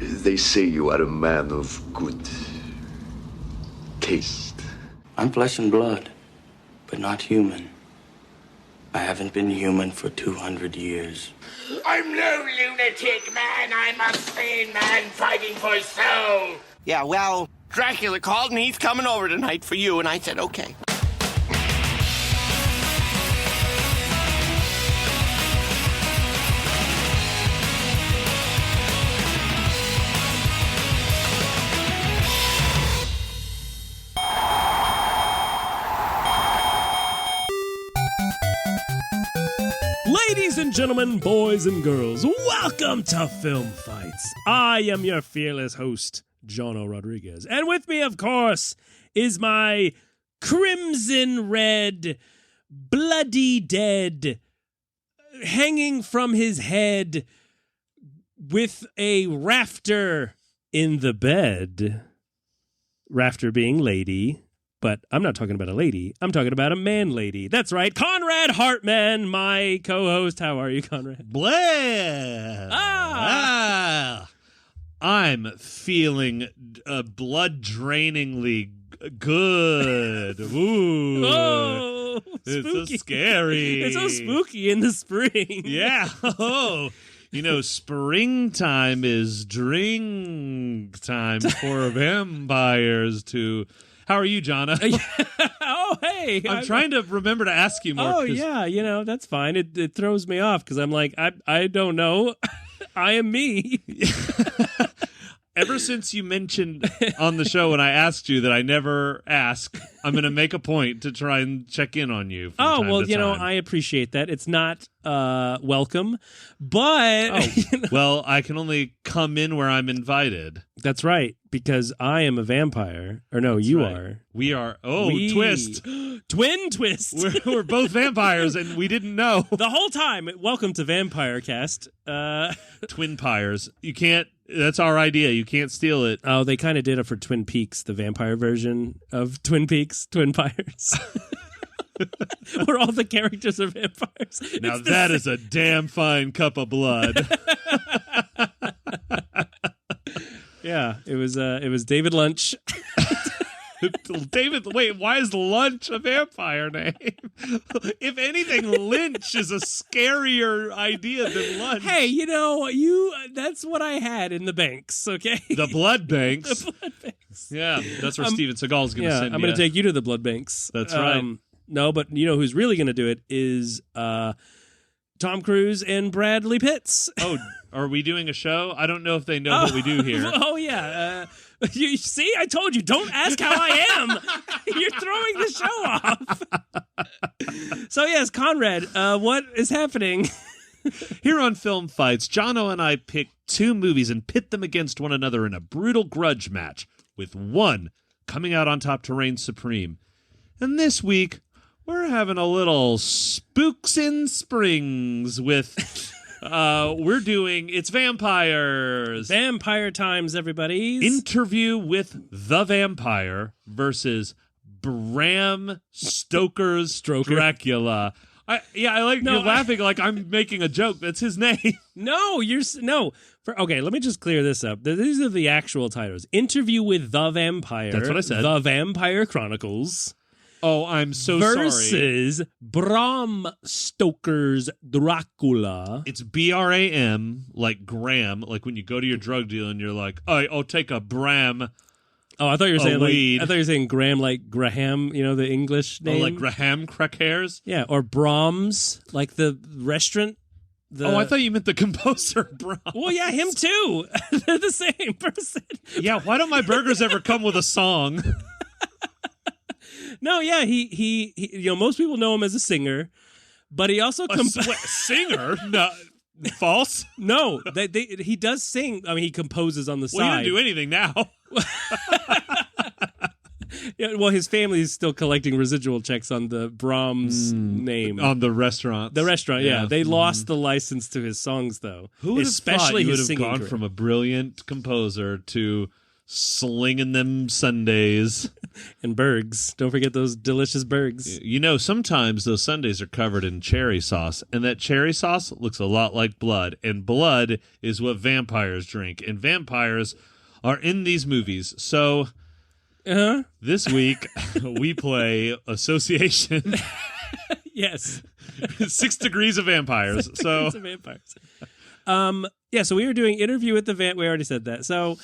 They say you are a man of good taste. I'm flesh and blood, but not human. I haven't been human for 200 years. I'm no lunatic, man. I'm a sane man fighting for soul. Yeah, well, Dracula called and he's coming over tonight for you, and I said, okay. Ladies and gentlemen, boys and girls, welcome to Film Fights. I am your fearless host, Jono Rodriguez. And with me, of course, is my crimson red, bloody dead, hanging from his head with a rafter in the bed. Rafter being lady. But I'm not talking about a lady. I'm talking about a man lady. That's right. Conrad Hartman, my co-host. How are you, Conrad? Blah. I'm feeling blood-drainingly good. Ooh. Oh, it's so spooky. scary. It's so spooky in the spring. Yeah. Oh, you know, springtime is drink time for vampires to... How are you, Jono? Oh, hey. I'm trying to remember to ask you more. Oh, yeah. You know, that's fine. It throws me off because I'm like, I don't know. I am me. Ever since you mentioned on the show when I asked you that I never ask, I'm going to make a point to try and check in on you. Oh, well, you know, I appreciate that. It's not welcome, but... Well, I can only come in where I'm invited. That's right, because I am a vampire. Or no, you are. We are. Oh, twist. Twin twist. We're both vampires, and we didn't know. The whole time. Welcome to Vampire Cast. Twin pyres. You can't... That's our idea. You can't steal it. Oh, they kind of did it for Twin Peaks, the vampire version of Twin Peaks, Twin Pyres. Where all the characters are vampires. Now that is a damn fine cup of blood. Yeah, it was David Lunch. David, wait, why is Lunch a vampire name? If anything, Lynch is a scarier idea than Lunch. Hey, you know, that's what I had in the banks, okay? The blood banks. The blood banks. Yeah, that's where Steven Seagal's going to send you. I'm going to take you to the blood banks. That's right. No, but you know who's really going to do it is Tom Cruise and Bradley Pitts. Oh, are we doing a show? I don't know if they know what we do here. Oh, yeah. You see, I told you, don't ask how I am. You're throwing the show off. So, yes, Conrad, what is happening? Here on Film Fights, Jono and I pick two movies and pit them against one another in a brutal grudge match, with one coming out on top to reign supreme. And this week, we're having a little Spooks in Springs with... we're doing It's Vampires. Vampire times, everybody. Interview with the Vampire versus Bram Stoker's Dracula. I like you're laughing like I'm making a joke. That's his name. No, okay, let me just clear this up. These are the actual titles. Interview with the Vampire. That's what I said. The Vampire Chronicles. Oh, I'm so versus sorry. Bram Stoker's Dracula. It's Bram, like Graham, like when you go to your drug dealer and you're like, oh, I'll take a Bram. Oh, I thought you were saying weed. I thought you were saying Graham like Graham, you know, the English name. Oh, like Graham crackers? Yeah, or Brahms, like the restaurant. I thought you meant the composer, Bram. Well, yeah, him too. They're the same person. Yeah, why don't my burgers ever come with a song? No, yeah, he you know, most people know him as a singer, but he also singer? No, false. No, he does sing. I mean, he composes on the side. Well, he doesn't do anything now. Yeah, well, his family is still collecting residual checks on the Brahms name on the restaurant. The restaurant, yeah. They lost the license to his songs, though. Who would especially have his thought you would have gone from a brilliant composer to slinging them Sundays? And Bergs. Don't forget those delicious Bergs. You know, sometimes those sundaes are covered in cherry sauce, and that cherry sauce looks a lot like blood, and blood is what vampires drink, and vampires are in these movies. So this week we play Association. Yes. 6 Degrees of Vampires. So we were doing Interview with the We already said that. So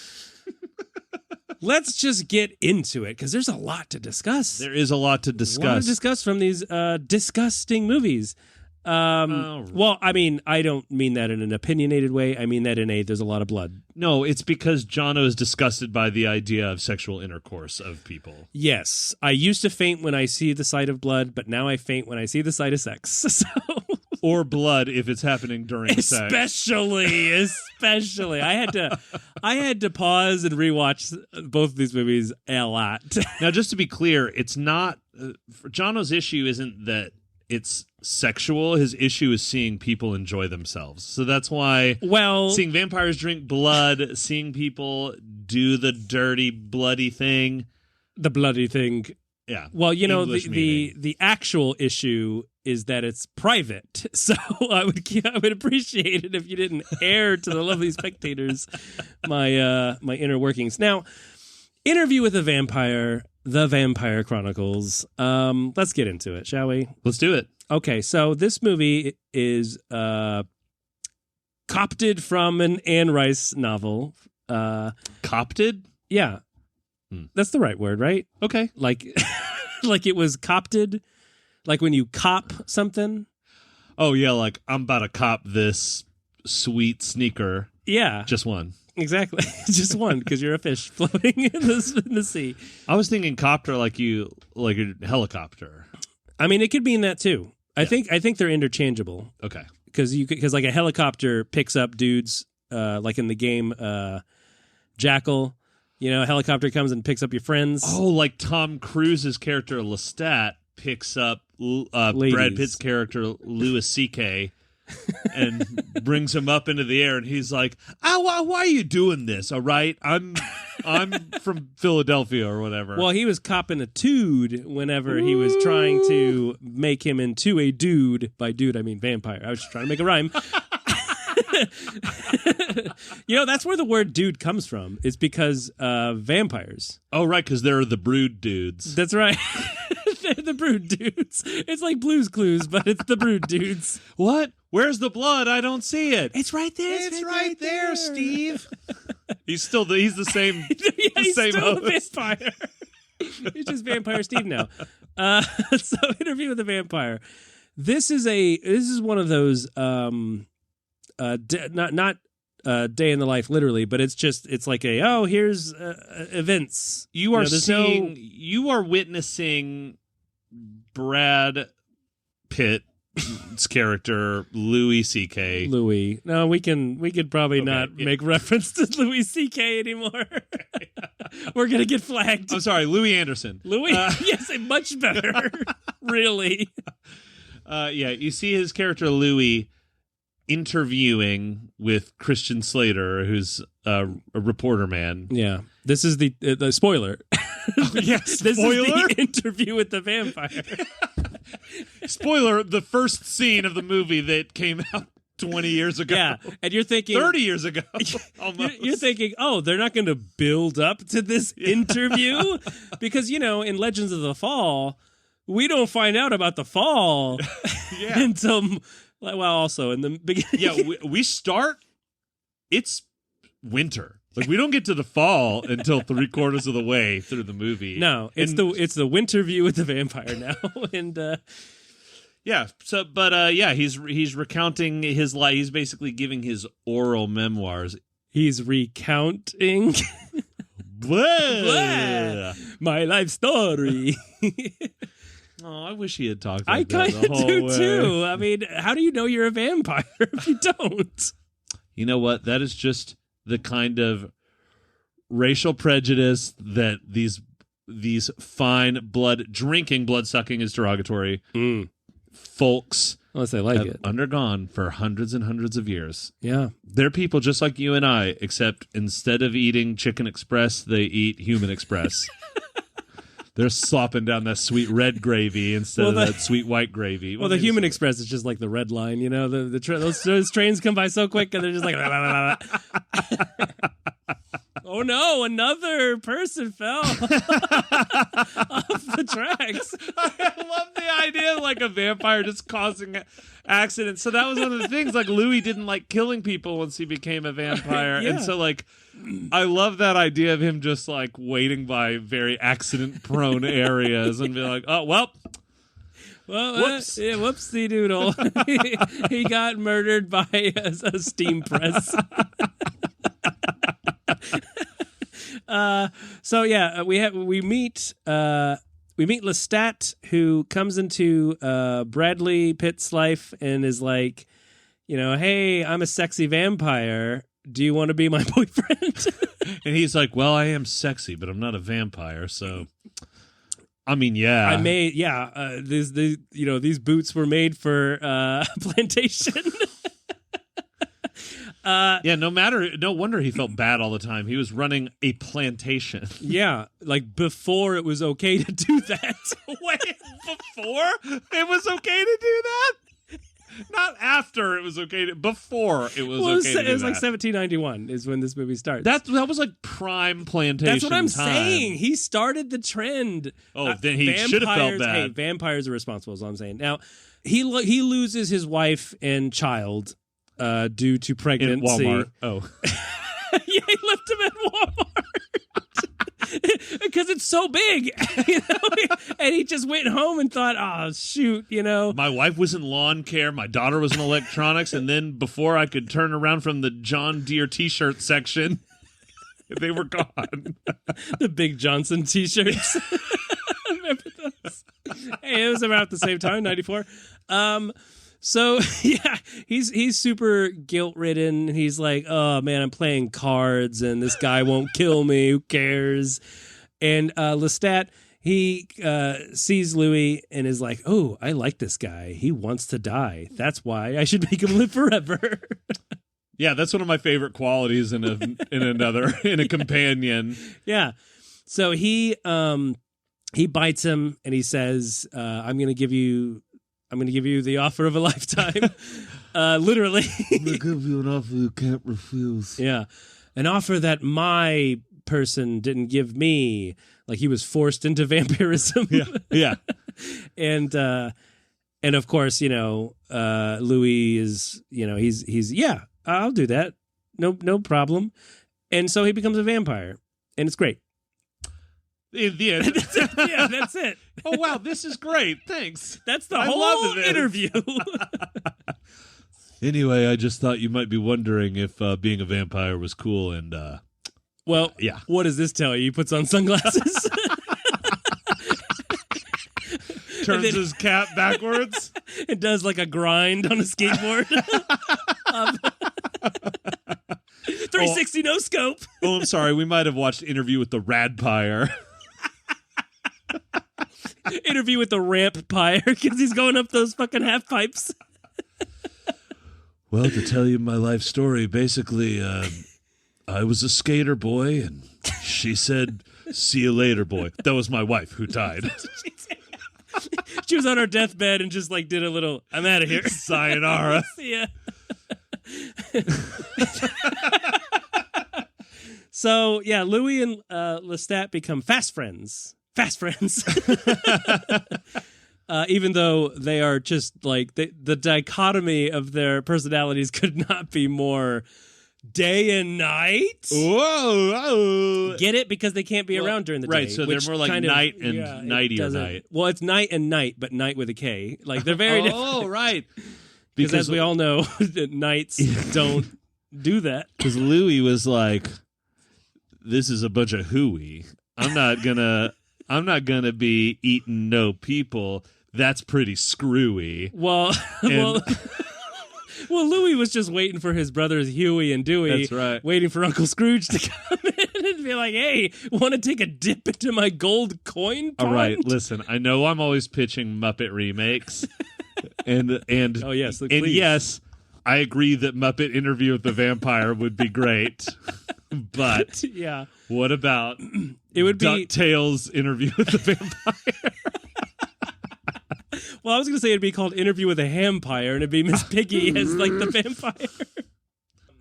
let's just get into it because there's a lot to discuss. There is a lot to discuss. A lot to discuss from these disgusting movies. Well, I mean, I don't mean that in an opinionated way. I mean that in there's a lot of blood. No, it's because Jono is disgusted by the idea of sexual intercourse of people. Yes. I used to faint when I see the sight of blood, but now I faint when I see the sight of sex. So... Or blood if it's happening during sex. Especially. I had to pause and rewatch both of these movies a lot. Now, just to be clear, it's not... Jono's issue isn't that it's sexual. His issue is seeing people enjoy themselves. So that's why seeing vampires drink blood, seeing people do the dirty, bloody thing. The bloody thing. Yeah. Well, you know, the actual issue is that it's private. So I would appreciate it if you didn't air to the lovely spectators my inner workings. Now, Interview with the Vampire, The Vampire Chronicles. Let's get into it, shall we? Let's do it. Okay, so this movie is copted from an Anne Rice novel. Copted? Yeah. That's the right word, right? Okay. Like it was copted, like when you cop something. Oh, yeah, like I'm about to cop this sweet sneaker. Yeah. Just one. Exactly. Just one, because you're a fish floating in the sea. I was thinking copter like a helicopter. I mean, it could mean that too. I think they're interchangeable. Okay. Because like a helicopter picks up dudes, like in the game Jackal. You know, a helicopter comes and picks up your friends. Oh, like Tom Cruise's character Lestat picks up Brad Pitt's character Louis C.K. and brings him up into the air, and he's like, "Oh, why are you doing this? All right, I'm from Philadelphia or whatever." Well, he was copping a dude whenever he was trying to make him into a dude. By dude, I mean vampire. I was just trying to make a rhyme. You know, that's where the word dude comes from. It's because vampires. Oh, right, because they're the brood dudes. That's right. They're the brood dudes. It's like Blue's Clues, but it's the brood dudes. What? Where's the blood? I don't see it. It's right there. It's right there, Steve. He's the same. Yeah, he's same still host. a vampire. He's just Vampire Steve now. So Interview with the Vampire. This is one of those not day in the life literally, but it's like here's events. You are witnessing Brad Pitt's character Louis C.K. Louis. No, we could probably not make reference to Louis C.K. anymore. We're gonna get flagged. I'm sorry, Louis Anderson. Louis, yes, much better. Really. You see his character Louis interviewing with Christian Slater, who's a reporter man. Yeah, this is the spoiler. Oh, yes, this is the Interview with the Vampire. Spoiler: the first scene of the movie that came out 20 years ago. Yeah, and you're thinking 30 years ago. Almost. You're thinking, they're not going to build up to this interview because in Legends of the Fall, we don't find out about the fall until. Well, also in the beginning. Yeah, we start. It's winter. Like we don't get to the fall until 3/4 of the way through the movie. No, it's the winter view with the vampire now, and yeah. So, but he's recounting his life. He's basically giving his oral memoirs. He's recounting Blah. my life story. Oh, I wish he had talked I like that the whole do way. too. I mean, how do you know you're a vampire if you don't? You know what? That is just the kind of racial prejudice that these fine blood sucking is derogatory. Folks Unless they like have it. undergone for hundreds and hundreds of years. Yeah. They're people just like you and I, except instead of eating Chicken Express, they eat Human Express. They're slopping down that sweet red gravy instead of that sweet white gravy. Well, the Human Express is just like the red line, you know. Those trains come by so quick, and they're just like, oh no, another person fell off the tracks. I love the idea of like a vampire just causing accidents. So that was one of the things. Like Louis didn't like killing people once he became a vampire, Yeah. and so like I love that idea of him just like waiting by very accident-prone areas and be like, oh well. Well, Whoops. Whoopsie doodle. He got murdered by a steam press. So yeah, we meet Lestat, who comes into Bradley Pitt's life and is like, you know, hey, I'm a sexy vampire. Do you want to be my boyfriend? And he's like, well, I am sexy, but I'm not a vampire, so I mean, yeah. I made, yeah. These boots were made for plantation. Yeah, no wonder he felt bad all the time. He was running a plantation. Yeah, like before it was okay to do that. Wait, before it was okay to do that? Not after it was okay to, before it was okay to do it was that. like 1791 is when this movie starts. That was like prime plantation. That's what I'm time. saying. He started the trend. Oh, then he should have felt bad. Hey, vampires are responsible, is all I'm saying. Now, he loses his wife and child due to pregnancy. In Walmart. Oh. Yeah, he left him at Walmart. Because it's so big, you know? And he just went home and thought, oh, shoot, you know. My wife was in lawn care. My daughter was in electronics. And then before I could turn around from the John Deere t-shirt section, they were gone. The Big Johnson t-shirts. Remember those? Hey, it was about the same time, 94. So yeah, he's super guilt-ridden. He's like, oh man, I'm playing cards and this guy won't kill me. Who cares? And Lestat, he sees Louis and is like, oh, I like this guy. He wants to die. That's why I should make him live forever. Yeah, that's one of my favorite qualities in a companion. Yeah. So he bites him and he says, I'm going to give you the offer of a lifetime. Literally. I'm going to give you an offer you can't refuse. Yeah. An offer that my person didn't give me. Like he was forced into vampirism. Yeah. And of course, you know, Louis is, you know, he's yeah, I'll do that. No problem. And so he becomes a vampire. And it's great. In the end. Yeah, that's it. Oh, wow, this is great. Thanks. That's the I whole love this. interview. Anyway, I just thought you might be wondering if being a vampire was cool and well, yeah. What does this tell you? He puts on sunglasses. Turns his cap backwards. It does like a grind on a skateboard. 360 no scope. Oh, I'm sorry. We might have watched Interview with the Radpire. Interview with the ramp pyre because he's going up those fucking half pipes. Well, to tell you my life story, basically, I was a skater boy, and she said, "See you later, boy." That was my wife who died. She was on her deathbed and just like did a little, I'm out of here. Sayonara. Yeah. So, yeah, Louis and Lestat become fast friends. Even though they are just like the dichotomy of their personalities could not be more day and night. Whoa. Get it? Because they can't be around during the day. Right, so they're more like night and nighty or night. Well, it's night and night, but night with a K. Like they're very different. Oh, right. Because as we all know, nights don't do that. Because Louis was like, this is a bunch of hooey. I'm not gonna be eating no people. That's pretty screwy. Well, Louis was just waiting for his brothers Huey and Dewey. That's right. Waiting for Uncle Scrooge to come in and be like, "Hey, want to take a dip into my gold coin pond?" All right, listen. I know I'm always pitching Muppet remakes, and oh yes, and please. yes, I agree that Muppet Interview with the Vampire would be great. But yeah, what about it would be DuckTales Interview with the Vampire? Well, I was going to say it'd be called Interview with a Hampire, and it'd be Miss Piggy as like the vampire.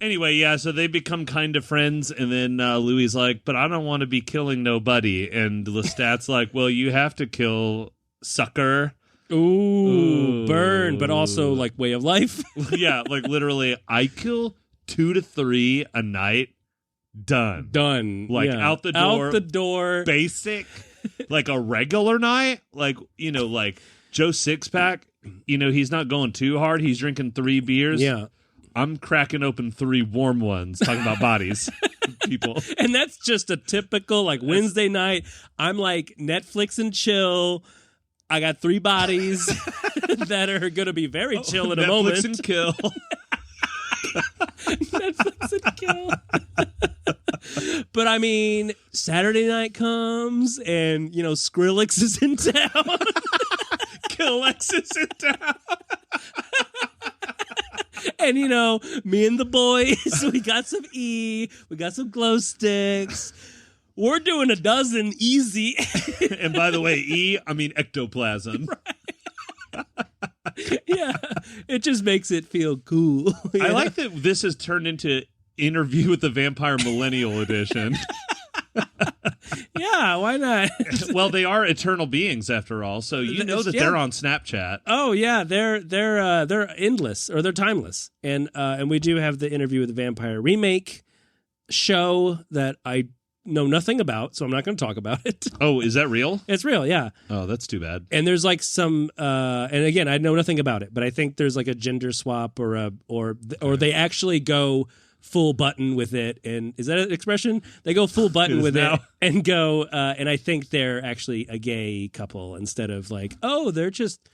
Anyway, yeah, so they become kind of friends, and then Louis like, but I don't want to be killing nobody. And Lestat's like, well, you have to kill Sucker. Ooh, burn, but also like way of life. Yeah, like literally, I kill 2 to 3 a night. Done. Like out the door. Out the door. Basic. Like a regular night. Like, like Joe Sixpack, he's not going too hard. He's drinking 3 beers. Yeah. I'm cracking open 3 warm ones, talking about bodies, people. And that's just a typical, like, Wednesday night. I'm like, Netflix and chill. I got 3 bodies that are going to be very chill in a moment. Netflix and kill. Netflix and kill. But, I mean, Saturday night comes and, Skrillex is in town. Killex is in town. And, me and the boys, we got some E, we got some glow sticks. We're doing a dozen easy. And by the way, E, I mean ectoplasm. Right. Yeah, it just makes it feel cool. I like that this has turned into Interview with the Vampire Millennial Edition. Yeah, why not? Well, they are eternal beings after all, so that they're on Snapchat. Oh yeah, they're endless, or they're timeless, and we do have the Interview with the Vampire remake show that I know nothing about, so I'm not going to talk about it. Oh, is that real? It's real, yeah. Oh, that's too bad. And there's like some, and again, I know nothing about it, but I think there's like a gender swap or they actually go full button with it. And is that an expression? They go full button with it and go, and I think they're actually a gay couple instead of like, oh, they're just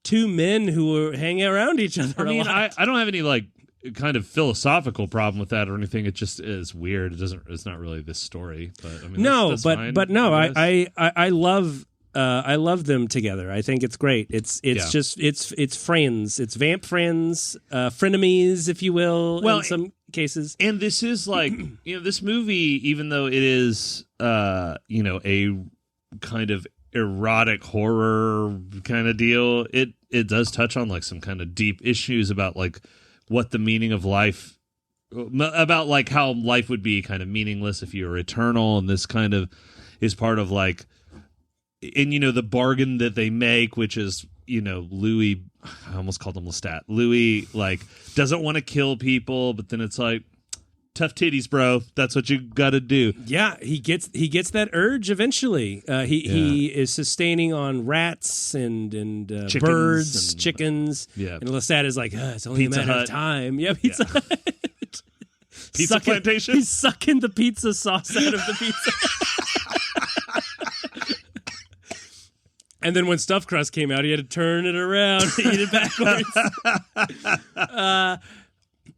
2 men who are hanging around each other. I mean, a lot. I don't have any like kind of philosophical problem with that or anything. It just is weird. It's not really this story, but I mean, that's fine, but no, I I love them together. I think it's great. It's just it's friends. It's vamp friends, frenemies, if you will, in some cases. And this is like, this movie, even though it is a kind of erotic horror kind of deal, it does touch on like some kind of deep issues about like what the meaning of life, about like how life would be kind of meaningless if you were eternal, and this kind of is part of like, and the bargain that they make, which is Louis, I almost called him Lestat. Louis like doesn't want to kill people, but then it's like, tough titties, bro. That's what you got to do. Yeah, he gets that urge eventually. He is sustaining on rats and birds, chickens. Yeah, and Lestat is like, it's only Pizza a matter Hut. of time. Yeah, Pizza Hut. Pizza plantation. He's sucking the pizza sauce out of the pizza. And then when Stuffed Crust came out, he had to turn it around and eat it backwards.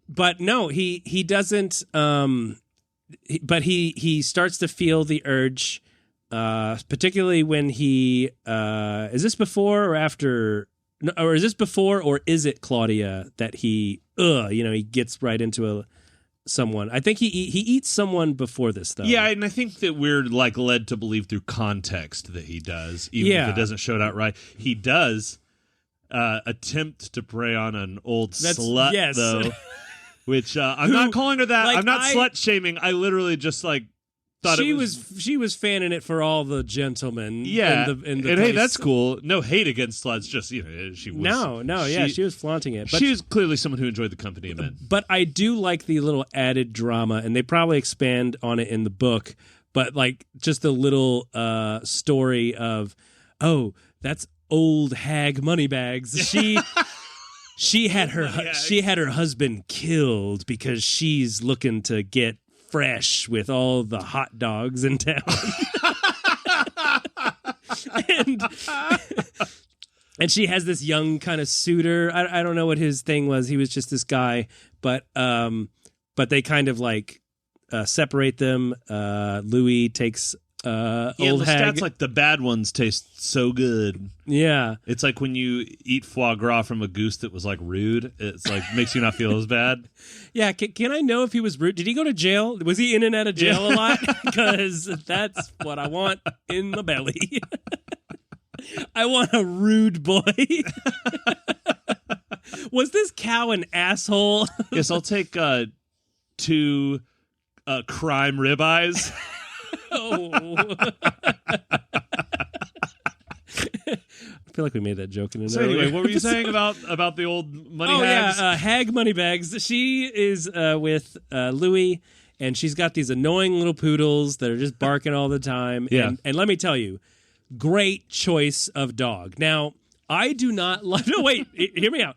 But no, he doesn't. But he starts to feel the urge, particularly when he is this before or after, or is this before or is it Claudia that he gets right into someone. I think he eats someone before this, though. Yeah, and I think that we're like led to believe through context that he does, even if it doesn't show it outright. He does attempt to prey on an old slut, though. Which I'm not calling her that. Like, I'm not slut shaming. I literally just like thought she was fanning it for all the gentlemen. Yeah, in the and hey, that's cool. No hate against sluts. Just she was she was flaunting it. But she was clearly someone who enjoyed the company of men. But I do like the little added drama, and they probably expand on it in the book. But like just the little story of, oh, that's old hag Moneybags. She had her husband killed because she's looking to get fresh with all the hot dogs in town. and she has this young kind of suitor. I don't know what his thing was. He was just this guy, but they kind of like separate them. Louis takes Yeah, old hag. Lestat's like the bad ones taste so good. Yeah. It's like when you eat foie gras from a goose that was like rude. It's like makes you not feel as bad. Yeah, can I know if he was rude? Did he go to jail? Was he in and out of jail a lot? Because that's what I want in my belly. I want a rude boy. Was this cow an asshole? Yes, I'll take 2 crime ribeyes. Oh. I feel like we made that joke in an So anyway, what were you saying about the old money hags? Yeah, Hag Moneybags. She is with Louis, and she's got these annoying little poodles that are just barking all the time. Yeah. And let me tell you, great choice of dog. Now, I do not like... No, wait, hear me out.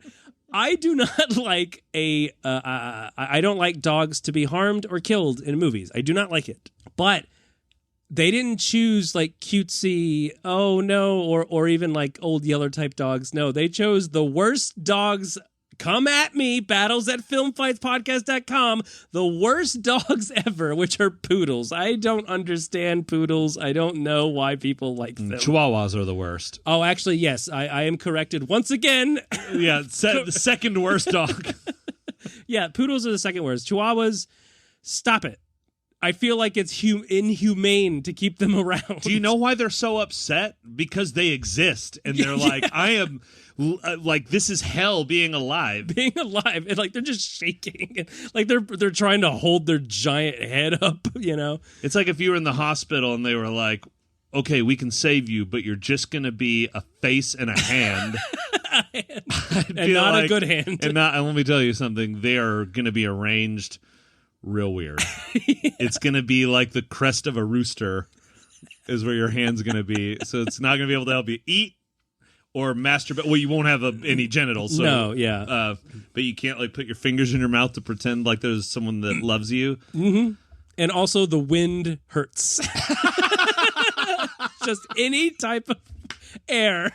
I do not like I don't like dogs to be harmed or killed in movies. I do not like it. But they didn't choose like cutesy, oh no, or even like old Yeller type dogs. No, they chose the worst dogs. Come at me, battles at filmfightspodcast.com. The worst dogs ever, which are poodles. I don't understand poodles. I don't know why people like them. Chihuahuas are the worst. Oh, actually, yes. I am corrected once again. Yeah, the second worst dog. Yeah, poodles are the second worst. Chihuahuas, stop it. I feel like it's inhumane to keep them around. Do you know why they're so upset? Because they exist, and they're like, I am... like this is hell being alive. Being alive, and like they're just shaking, like they're trying to hold their giant head up. You know, it's like if you were in the hospital and they were like, "Okay, we can save you, but you're just gonna be a face and a hand, and not a good hand." And let me tell you something: they are gonna be arranged real weird. Yeah. It's gonna be like the crest of a rooster, is where your hand's gonna be. So it's not gonna be able to help you eat. Or masturbate. Well, you won't have any genitals. So, no, yeah. But you can't like put your fingers in your mouth to pretend like there's someone that loves you. Mm-hmm. And also, the wind hurts. Just any type of air.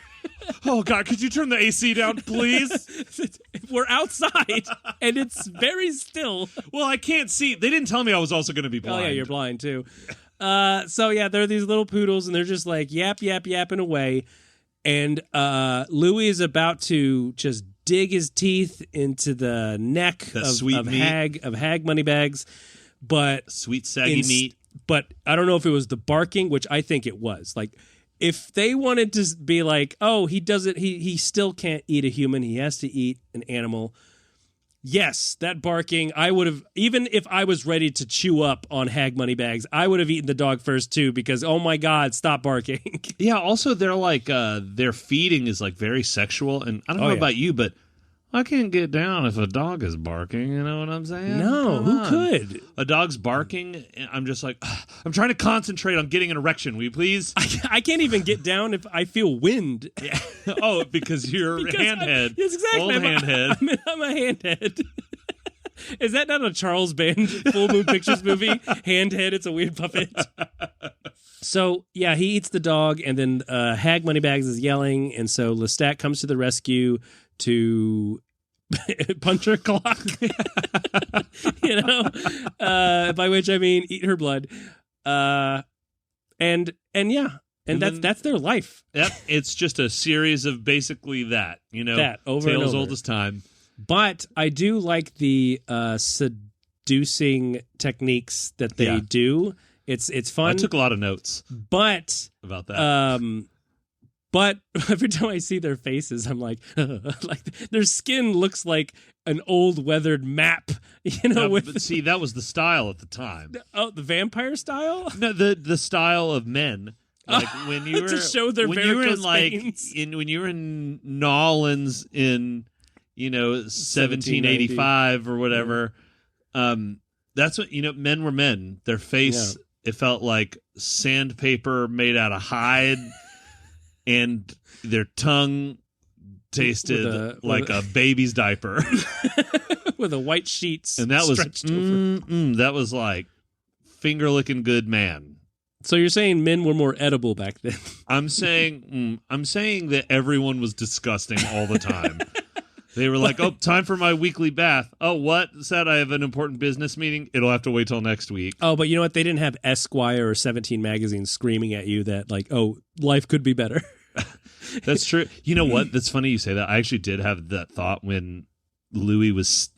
Oh God, could you turn the AC down, please? We're outside, and it's very still. Well, I can't see. They didn't tell me I was also going to be blind. Oh yeah, you're blind too. So yeah, there are these little poodles, and they're just like yapping away. And Louis is about to just dig his teeth into the neck of Hag Moneybags, but sweet saggy meat. But I don't know if it was the barking, which I think it was. Like, if they wanted to be like, oh, he still can't eat a human, he has to eat an animal. Yes, that barking, I would have, even if I was ready to chew up on Hag Moneybags, I would have eaten the dog first too, because, oh my God, stop barking. Yeah, also they're like, their feeding is like very sexual, and I don't know about you, but I can't get down if a dog is barking, you know what I'm saying? No, who could? A dog's barking, I'm just like, I'm trying to concentrate on getting an erection, will you please? I can't even get down if I feel wind. Yeah. Oh, because you're handhead. Yes, exactly. Old handhead. I'm a handhead. Is that not a Charles Band Full Moon Pictures movie? Handhead, it's a weird puppet. So, yeah, he eats the dog, and then Hag Moneybags is yelling, and so Lestat comes to the rescue to punch her clock, you know, by which I mean eat her blood, and that's their life. Yep, it's just a series of basically that, you know, that over tales and over. Old as time. But I do like the seducing techniques that they do. It's fun. I took a lot of notes, but about that. But every time I see their faces, I'm like, like their skin looks like an old weathered map, you know. But see, that was the style at the time. Oh, the vampire style? No, the style of men. Like when you were to show their varicose veins. When you were in Nolans in 1785 or whatever. That's what men were men. Their face, it felt like sandpaper made out of hide. And their tongue tasted like a baby's diaper, with a white sheet, and that was over. That was like finger licking good man. So you're saying men were more edible back then? I'm saying that everyone was disgusting all the time. They were like, oh, time for my weekly bath. Oh, what? Said I have an important business meeting. It'll have to wait till next week. Oh, but you know what? They didn't have Esquire or 17 magazine screaming at you that like, oh, life could be better. That's true. You know what? That's funny you say that. I actually did have that thought when Louis was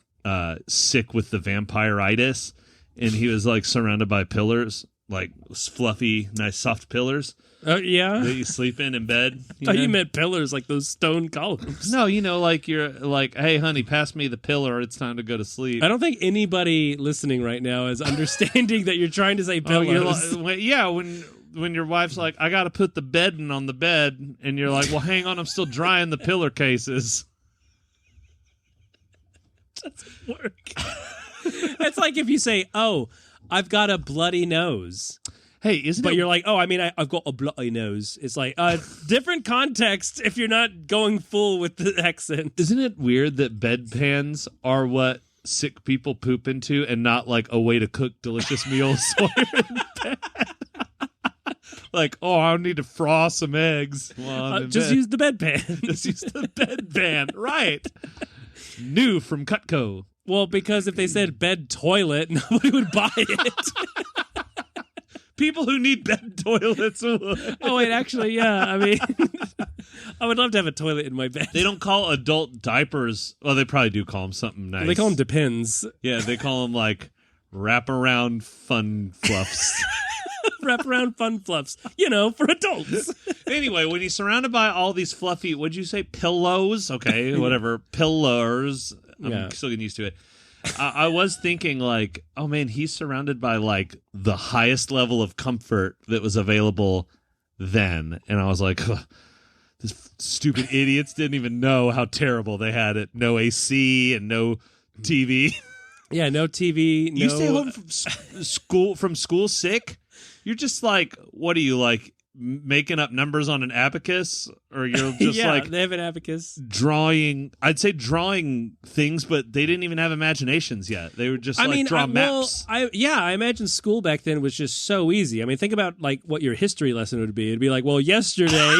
sick with the vampiritis and he was like surrounded by pillars, like fluffy, nice, soft pillars. Oh, yeah? That you sleep in bed. You meant pillars, like those stone columns. No, like you're like, hey, honey, pass me the pillar. It's time to go to sleep. I don't think anybody listening right now is understanding that you're trying to say pillows. When your wife's like, I got to put the bedding on the bed, and you're like, well, hang on, I'm still drying the pillar cases. Doesn't work. It's like if you say, oh, I've got a bloody nose. Hey, isn't but it? You're like, oh, I mean, I've got a bloody nose. It's like different context if you're not going full with the accent. Isn't it weird that bedpans are what sick people poop into and not like a way to cook delicious meals while you're in bed? Like, oh, I need to frost some eggs. Just use the bedpan. Just use the bedpan. Right. New from Cutco. Well, because if they said bed toilet, nobody would buy it. People who need bed toilets would. Oh, wait, actually, yeah. I mean, I would love to have a toilet in my bed. They don't call adult diapers. Well, they probably do call them something nice. They call them Depends. Yeah, they call them like wraparound fun fluffs. Wraparound fun fluffs, for adults. Anyway, when he's surrounded by all these fluffy, what'd you say, pillows? Okay, whatever, pillars. I'm still getting used to it. I was thinking like, oh man, he's surrounded by like the highest level of comfort that was available then. And I was like, this stupid idiots didn't even know how terrible they had it. No AC and no TV. Yeah, no TV. You stay home from school sick? You're just like, what are you like? Making up numbers on an abacus, or you're just like they have an abacus drawing. I'd say drawing things, but they didn't even have imaginations yet. They were just draw maps. I imagine school back then was just so easy. I mean, think about like what your history lesson would be. It'd be like, well, yesterday.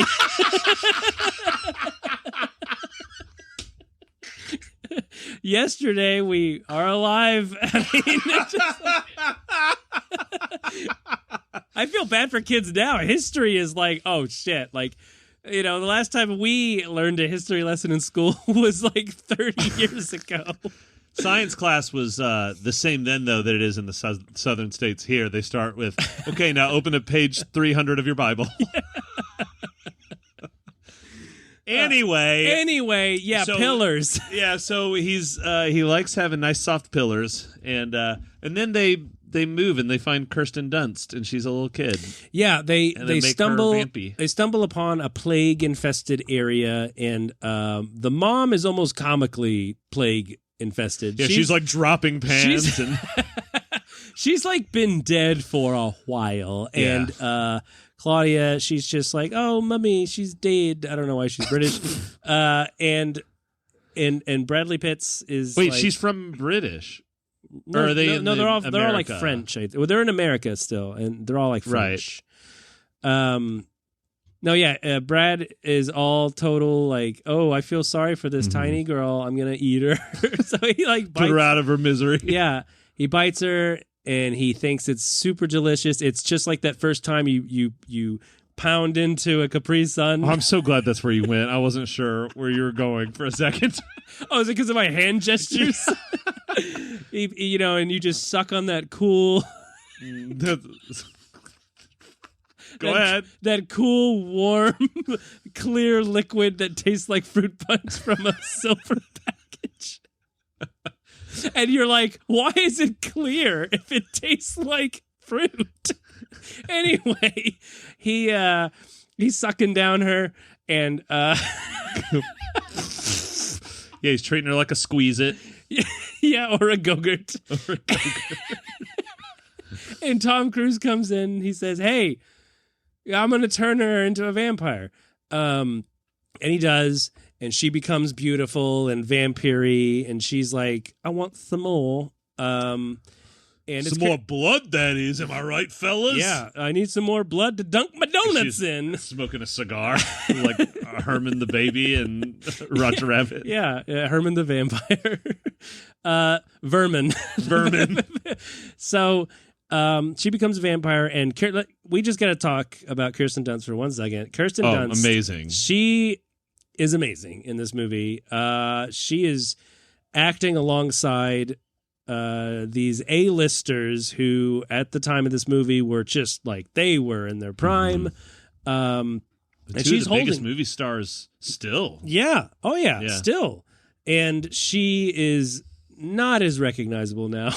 Yesterday we are alive. I mean, it's just I feel bad for kids now. History is like, oh shit. Like, the last time we learned a history lesson in school was like 30 years ago. Science class was the same then, though, that it is in the southern states here. They start with, okay, now open up page 300 of your Bible. Anyway, yeah, so, pillars. Yeah, so he likes having nice soft pillars, and then they move and they find Kirsten Dunst, and she's a little kid. Yeah, they stumble upon a plague infested area, and the mom is almost comically plague infested. Yeah, she's like dropping pans and she's like been dead for a while, and Claudia, she's just like, oh, mummy, she's dead. I don't know why she's British. And Bradley Pitts is wait, like, she's from British. No, or are they? No, they're all like French. Well, they're in America still, and they're all like French. Right. Brad is all total like, oh, I feel sorry for this tiny girl. I'm gonna eat her. So he like put her out of her misery. Yeah, he bites her. And he thinks it's super delicious. It's just like that first time you pound into a Capri Sun. Oh, I'm so glad that's where you went. I wasn't sure where you were going for a second. Oh, is it because of my hand gestures? And you just suck on that cool... Go ahead. That cool, warm, clear liquid that tastes like fruit punch from a silver package. And you're like, why is it clear if it tastes like fruit? Anyway, he's sucking down her, and he's treating her like a squeeze-it. Yeah, or a Go-Gurt. And Tom Cruise comes in, he says, hey, I'm going to turn her into a vampire. And he does. And she becomes beautiful and vampire-y, and she's like, I want some more. And some more blood, that is. Am I right, fellas? Yeah, I need some more blood to dunk my donuts in. Smoking a cigar like Herman the Baby and Roger Rabbit. Yeah, Herman the Vampire. Vermin. So she becomes a vampire, and we just got to talk about Kirsten Dunst for 1 second. Kirsten Dunst. Amazing. She is amazing in this movie. She is acting alongside these A-listers who at the time of this movie were just like they were in their prime. And she's the biggest movie stars still. Yeah. Oh yeah. Still. And she is not as recognizable now,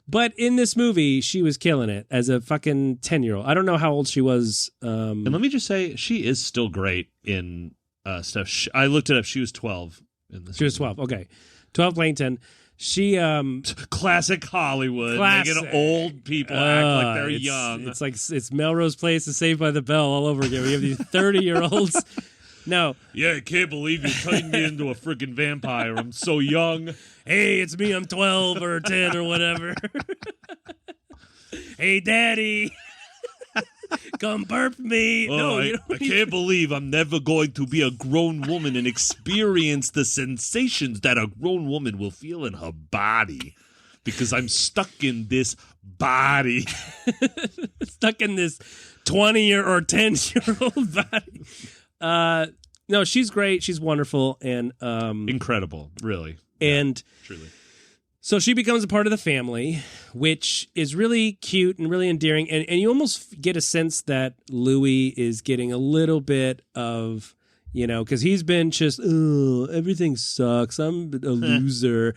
but in this movie she was killing it as a fucking 10-year-old. I don't know how old she was. And let me just say, she is still great in stuff. I looked it up. She was 12 in this. She was 12. Okay. 12 playing 10. She classic Hollywood, making old people act like they're young. It's like it's Melrose Place and Saved by the Bell all over again. We have these 30-year-olds. No. Yeah, I can't believe you turned me into a freaking vampire. I'm so young. Hey, it's me. I'm 12 or 10 or whatever. Hey, Daddy. Come burp me. I can't believe I'm never going to be a grown woman and experience the sensations that a grown woman will feel in her body because I'm stuck in this body. Stuck in this 20-year or 10-year-old body. No, she's great. She's wonderful and incredible, really. And truly. So she becomes a part of the family, which is really cute and really endearing. And you almost get a sense that Louis is getting a little bit of, because he's been just, everything sucks. I'm a loser.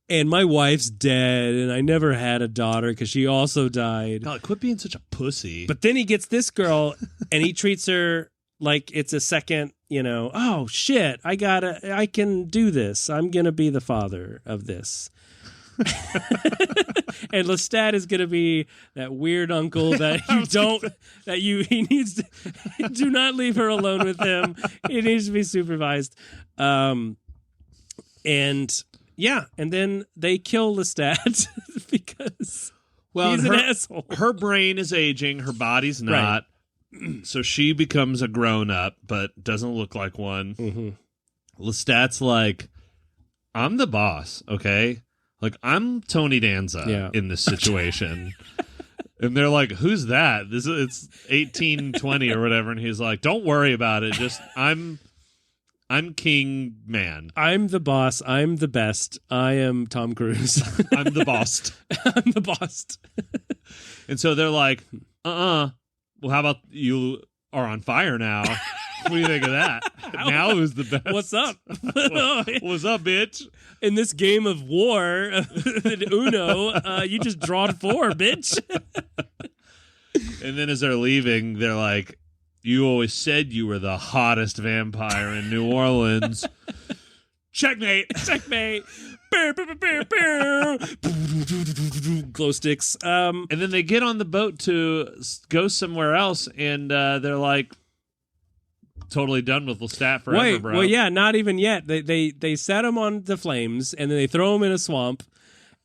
And my wife's dead. And I never had a daughter because she also died. God, quit being such a pussy. But then he gets this girl and he treats her like it's a second, oh, shit, I can do this. I'm going to be the father of this. And Lestat is going to be that weird uncle that he needs to do not leave her alone with him. He needs to be supervised. And then they kill Lestat because he's an asshole. Her brain is aging, her body's not. Right. So she becomes a grown-up, but doesn't look like one. Mm-hmm. Lestat's like, I'm the boss, okay? Like, I'm Tony Danza in this situation. And they're like, who's that? It's 1820 or whatever. And he's like, don't worry about it. Just, I'm King Man. I'm the boss. I'm the best. I am Tom Cruise. I'm the boss. I'm the boss. And so they're like, well, how about you are on fire now? What do you think of that? Now who's the best? What's up? What's up, bitch? In this game of war, in Uno, you just drawed 4, bitch. And then as they're leaving, they're like, you always said you were the hottest vampire in New Orleans. Checkmate. Checkmate. Glow sticks. And then they get on the boat to go somewhere else, and they're like, totally done with Lestat forever, bro. Well, yeah, not even yet. They set him on the flames, and then they throw him in a swamp,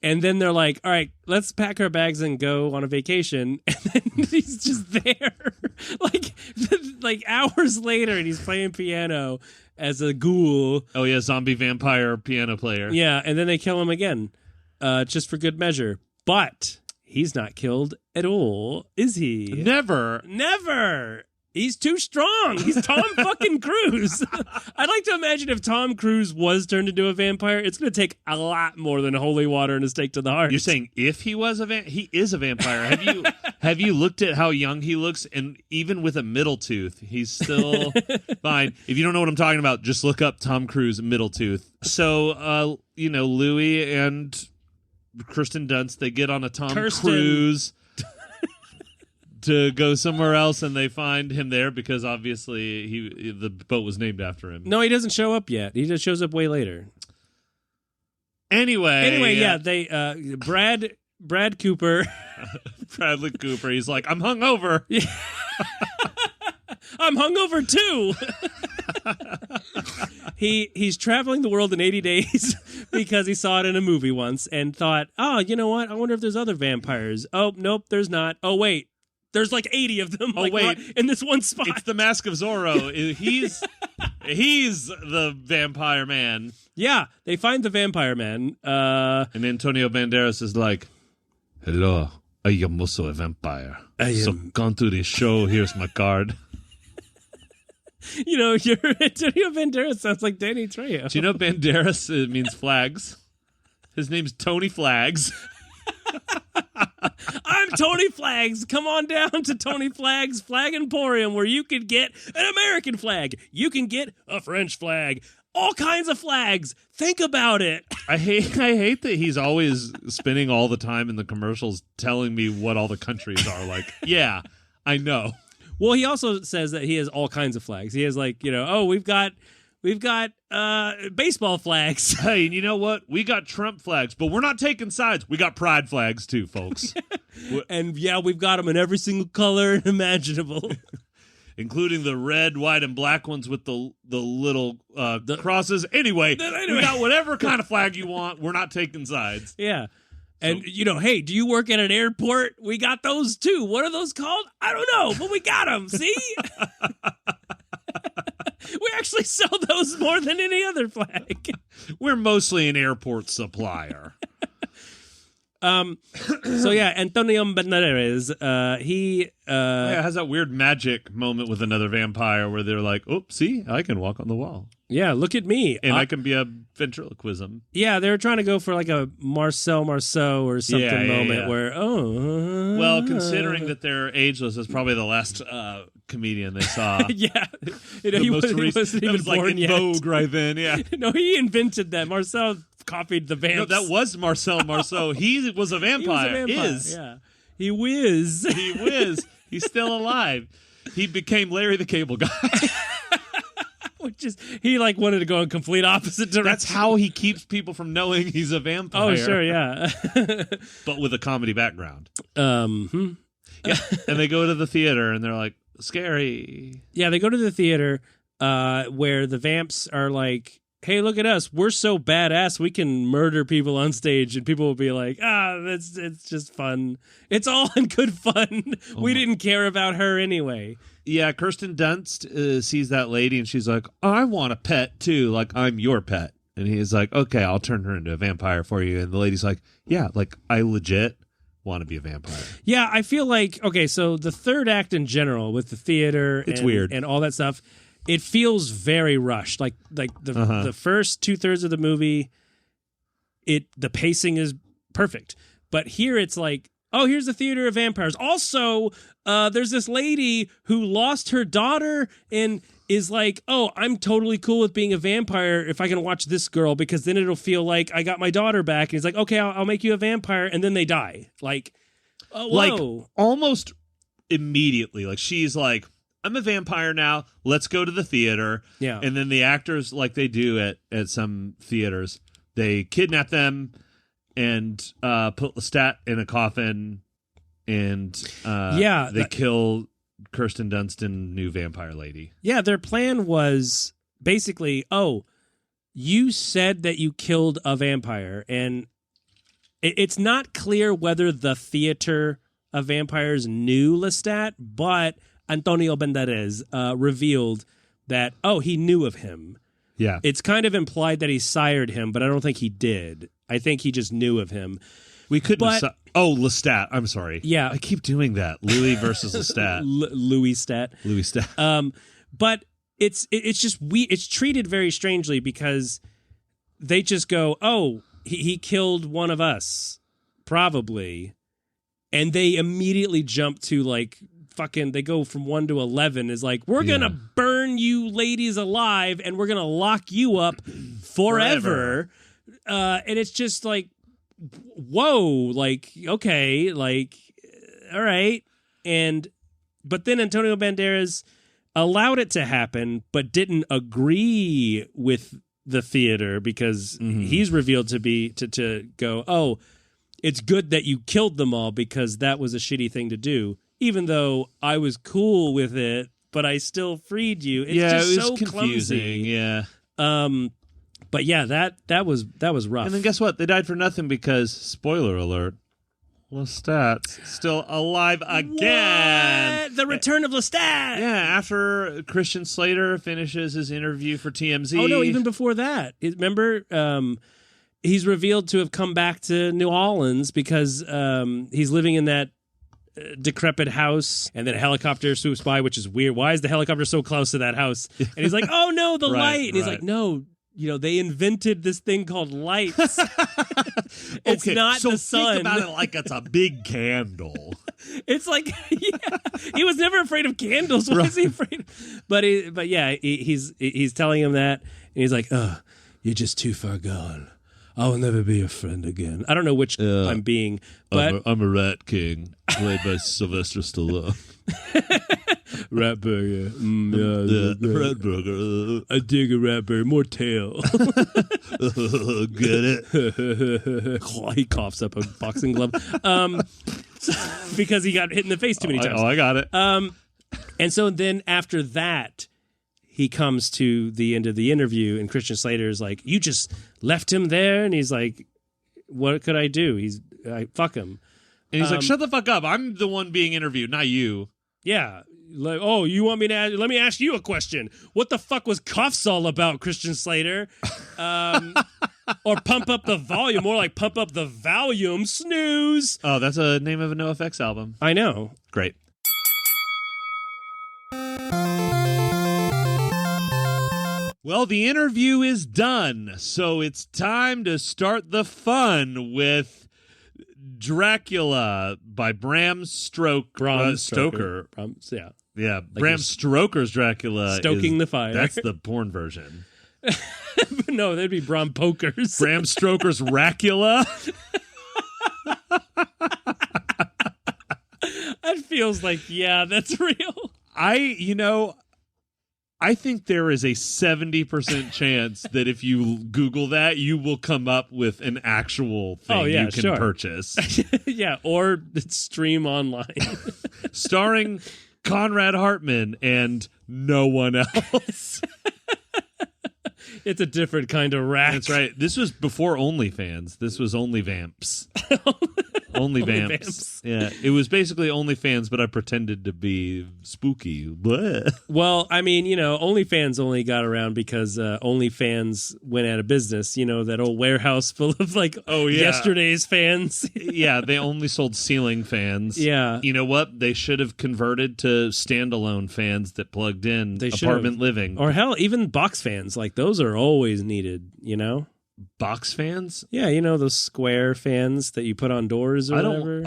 and then they're like, all right, let's pack our bags and go on a vacation. And then he's just there, like hours later, and he's playing piano as a ghoul. Oh, yeah, zombie vampire piano player. Yeah, and then they kill him again, just for good measure. But he's not killed at all, is he? Never. He's too strong. He's Tom fucking Cruise. I'd like to imagine if Tom Cruise was turned into a vampire, it's going to take a lot more than holy water and a stake to the heart. You're saying if he was he is a vampire. Have you looked at how young he looks? And even with a middle tooth, he's still fine. If you don't know what I'm talking about, just look up Tom Cruise middle tooth. So, Louis and Kirsten Dunst, they get on a Cruise to go somewhere else, and they find him there because obviously the boat was named after him. No, he doesn't show up yet. He just shows up way later. Anyway, yeah, they Brad Cooper, Bradley Cooper. He's like, I'm hungover. Yeah. I'm hungover too. He's traveling the world in 80 days because he saw it in a movie once and thought, oh, you know what? I wonder if there's other vampires. Oh, nope, there's not. Oh, wait. There's like 80 of them. Oh, like, wait. in this one spot. It's the Mask of Zorro. He's the vampire man. Yeah, they find the vampire man. And Antonio Banderas is like, hello, I am also a vampire. So gone to the show, here's my card. You know, your Antonio Banderas sounds like Danny Trejo. Do you know Banderas means flags? His name's Tony Flags. I'm Tony Flags. Come on down to Tony Flags Flag Emporium, where you can get an American flag. You can get a French flag. All kinds of flags. Think about it. I hate that he's always spending all the time in the commercials telling me what all the countries are. Like, yeah, I know. Well, he also says that he has all kinds of flags. He has like, we've got baseball flags. Hey, and you know what? We got Trump flags, but we're not taking sides. We got pride flags too, folks. And yeah, we've got them in every single color imaginable. Including the red, white, and black ones with the little crosses. Anyway, we got whatever kind of flag you want. We're not taking sides. Yeah. And, hey, do you work at an airport? We got those, too. What are those called? I don't know, but we got them, see? We actually sell those more than any other flag. We're mostly an airport supplier. So yeah, Antonio Banderas, he has that weird magic moment with another vampire where they're like, "Oh, see, I can walk on the wall. Yeah, look at me, and I can be a ventriloquism." Yeah, they were trying to go for like a Marcel Marceau or something moment where well, considering that they're ageless, it's probably the last comedian they saw. Yeah, he wasn't even born yet. Vogue right then. Yeah, no, he invented that. Marcel copied the vamps. No, that was Marcel Marceau. He was a vampire. Yeah. He whiz. He whiz. He's still alive. He became Larry the Cable Guy. Which is, he like wanted to go in complete opposite direction. That's how he keeps people from knowing he's a vampire. Oh, sure, yeah. But with a comedy background. Yeah. And they go to the theater and they're like, scary. Yeah, they go to the theater where the vamps are like, hey, look at us. We're so badass. We can murder people on stage. And people will be like, it's just fun. It's all in good fun. We didn't care about her anyway. Yeah, Kirsten Dunst sees that lady and she's like, I want a pet too. Like, I'm your pet. And he's like, okay, I'll turn her into a vampire for you. And the lady's like, yeah, like, I legit want to be a vampire. Yeah, I feel like, okay, so the third act in general with the theater it's weird. And all that stuff, it feels very rushed. Like the first 2/3 of the movie, the pacing is perfect. But here it's like, oh, here's the theater of vampires. Also, there's this lady who lost her daughter and is like, oh, I'm totally cool with being a vampire if I can watch this girl because then it'll feel like I got my daughter back. And he's like, okay, I'll make you a vampire. And then they die. Like, oh, whoa. Like, almost immediately. Like, she's like, I'm a vampire now. Let's go to the theater. Yeah. And then the actors, like they do at some theaters, they kidnap them and put Lestat in a coffin and they kill Kirsten Dunst and new vampire lady. Yeah, their plan was basically, oh, you said that you killed a vampire, and it's not clear whether the theater of vampires knew Lestat, but Antonio Banderas revealed that, oh, he knew of him. Yeah. It's kind of implied that he sired him, but I don't think he did. I think he just knew of him. We couldn't Lestat. I'm sorry. Yeah. I keep doing that. Louis versus Lestat. Louis Stat. But it's just it's treated very strangely because they just go, oh, he killed one of us, probably. And they immediately jump to like, fucking, they go from 1 to 11 is like, we're gonna burn you ladies alive and we're gonna lock you up forever. And it's just like, whoa, like, okay, like, all right. But then Antonio Banderas allowed it to happen, but didn't agree with the theater because he's revealed to be to go, oh, it's good that you killed them all because that was a shitty thing to do. Even though I was cool with it, but I still freed you. It's just it was so confusing. clumsy. Yeah. But yeah, that was rough. And then guess what? They died for nothing because, spoiler alert, Lestat's still alive again. What? The return of Lestat. Yeah, after Christian Slater finishes his interview for TMZ. Oh no, even before that. Remember, he's revealed to have come back to New Orleans because he's living in that decrepit house, and then a helicopter swoops by, which is weird. Why is the helicopter so close to that house? And he's like, "Oh no, the light!" And he's like, "No, they invented this thing called lights. It's not the sun." Think about it like it's a big candle. It's like, he was never afraid of candles. Why is he afraid? But he's telling him that, and he's like, "Oh, you're just too far gone. I will never be your friend again." I don't know which I'm being, but I'm a rat king, played by Sylvester Stallone. Rat burger. Rat burger. I dig a rat burger. More tail. Get it? He coughs up a boxing glove. Because he got hit in the face too many times. Oh, I got it. And so then after that, he comes to the end of the interview, and Christian Slater is like, "You just left him there?" And he's like, "What could I do? Fuck him." And he's like, "Shut the fuck up. I'm the one being interviewed, not you." Yeah. Like, "Oh, you want me to let me ask you a question. What the fuck was Cuffs all about, Christian Slater?" Or pump up the volume, more like pump up the volume, snooze. Oh, that's a name of a NoFX album. I know. Great. Well, the interview is done, so it's time to start the fun with Dracula by Bram Stoker. Stoker. Yeah, Bram Stoker's Dracula. Stoking the fire. That's the porn version. No, that'd be Bram Poker's. Bram Stoker's Dracula. That feels like, yeah, that's real. I think there is a 70% chance that if you Google that, you will come up with an actual thing you can purchase. Yeah, or stream online. Starring Conrad Hartman and no one else. It's a different kind of rack. That's right. This was before OnlyFans. This was OnlyVamps. OnlyVamps. Yeah, it was basically OnlyFans, but I pretended to be spooky. Blech. Well, I mean, OnlyFans only got around because OnlyFans went out of business. That old warehouse full of yesterday's fans. Yeah, they only sold ceiling fans. Yeah. You know what? They should have converted to standalone fans that plugged in apartment living. Or hell, even box fans. Like those are always needed, Box fans? Yeah, those square fans that you put on doors or whatever.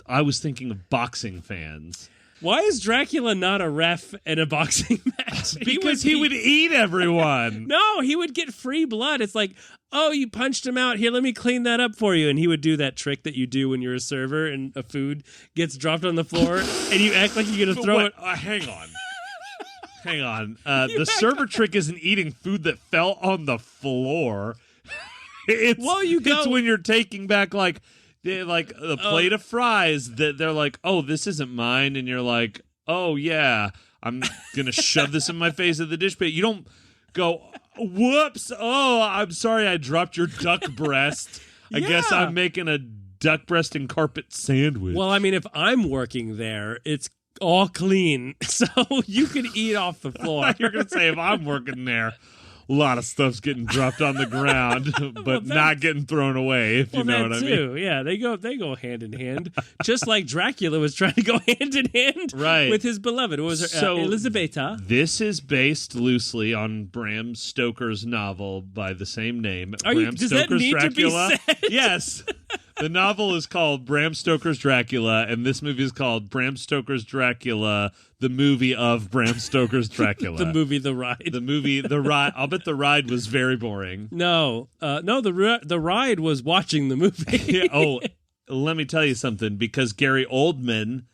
I was thinking of boxing fans. Why is Dracula not a ref in a boxing match? Because he would eat everyone. No, he would get free blood. It's like, "Oh, you punched him out. Here, let me clean that up for you." And he would do that trick that you do when you're a server and a food gets dropped on the floor and you act like you're going to throw it. Hang on. Hang on. The server trick isn't eating food that fell on the floor. It's when you're taking back a plate of fries that they're like, "Oh, this isn't mine," and you're like, "Oh yeah, I'm gonna shove this in my face at the dish pit." You don't go, "Whoops! Oh, I'm sorry, I dropped your duck breast. I guess I'm making a duck breast and carpet sandwich." Well, I mean, if I'm working there, it's all clean, so you can eat off the floor. You're gonna say if I'm working there, a lot of stuff's getting dropped on the ground, but not getting thrown away. If you know what I mean. Yeah, they go hand in hand, just like Dracula was trying to go hand in hand, right, with his beloved. What was her? Elizabeta. This is based loosely on Bram Stoker's novel by the same name. Bram Stoker's Dracula. To be said? Yes. The novel is called Bram Stoker's Dracula, and this movie is called Bram Stoker's Dracula, the movie of Bram Stoker's Dracula. The movie, The Ride. The movie, The Ride. I'll bet The Ride was very boring. No, the Ride was watching the movie. Oh, let me tell you something, because Gary Oldman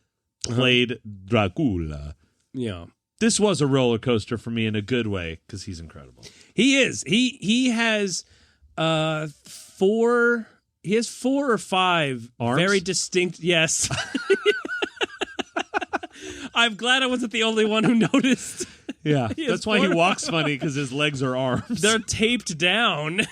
played Dracula. Yeah. This was a roller coaster for me in a good way, because he's incredible. He is. He has 4... He has 4 or 5 arms? Very distinct. Yes. I'm glad I wasn't the only one who noticed. Yeah, He has that's why he 4 to walks 5 funny, because his legs are arms. They're taped down.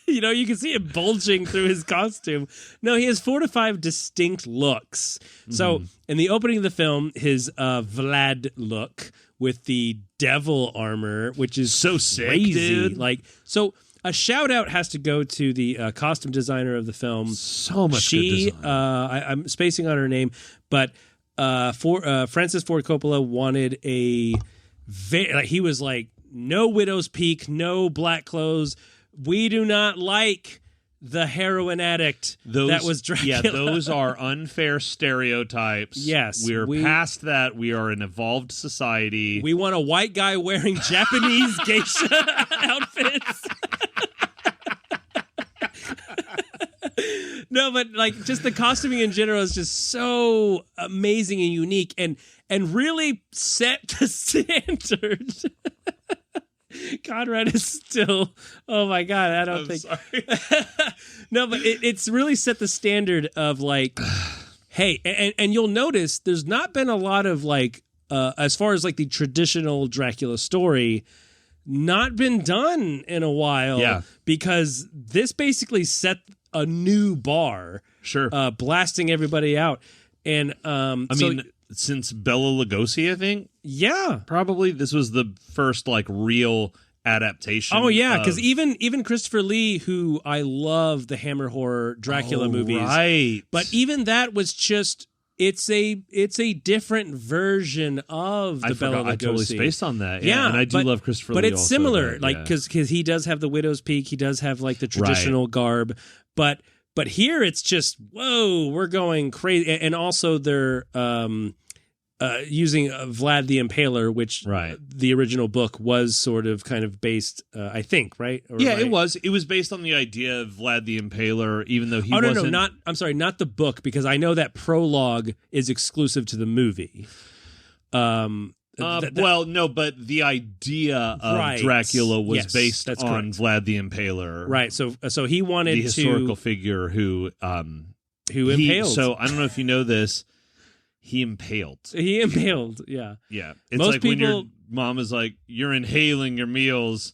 You can see it bulging through his costume. No, he has 4 to 5 distinct looks. So in the opening of the film, his Vlad look with the devil armor, which is so sick, crazy. dude. Like, so a shout out has to go to the costume designer of the film. So much She, good design. I'm spacing on her name, but Francis Ford Coppola wanted he was like, no widow's peak, no black clothes. We do not like the heroin addict that was Dracula. Yeah, those are unfair stereotypes. Yes. We're past that. We are an evolved society. We want a white guy wearing Japanese geisha outfits. No, but like just the costuming in general is just so amazing and unique and really set the standard. Conrad is still, oh my God, I don't think. Sorry. No, but it's really set the standard of like, hey, and you'll notice there's not been a lot of like, as far as like the traditional Dracula story, not been done in a while. Yeah. Because this basically set a new bar. Sure. Blasting everybody out. And I mean, since Bela Lugosi, I think. Yeah. Probably this was the first like real adaptation. Oh yeah, because even Christopher Lee, who I love the Hammer horror Dracula movies, right? But even that was just it's a different version of the Bela Lugosi. I totally spaced on that. Yeah, and I do love Christopher Lee, but it's also, similar, like because he does have the widow's peak, he does have like the traditional garb, but here it's just whoa, we're going crazy, and also they're using Vlad the Impaler, which the original book was sort of kind of based, I think, right? It was. It was based on the idea of Vlad the Impaler, even though he wasn't... No, I'm sorry, not the book, because I know that prologue is exclusive to the movie. Well, no, but the idea of Dracula was based on correct. Vlad the Impaler. Right, so he wanted the historical figure who impaled. So I don't know if you know this, He impaled, yeah. Yeah. It's most like when your mom is like, you're inhaling your meals.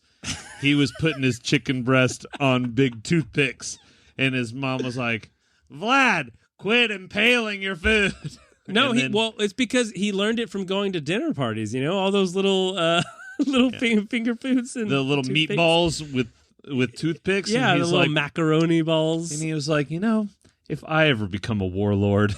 He was putting his chicken breast on big toothpicks, and his mom was like, Vlad, quit impaling your food. No, it's because he learned it from going to dinner parties, all those little finger foods and the little meatballs with toothpicks. Yeah, and the little macaroni balls. And he was like, if I ever become a warlord,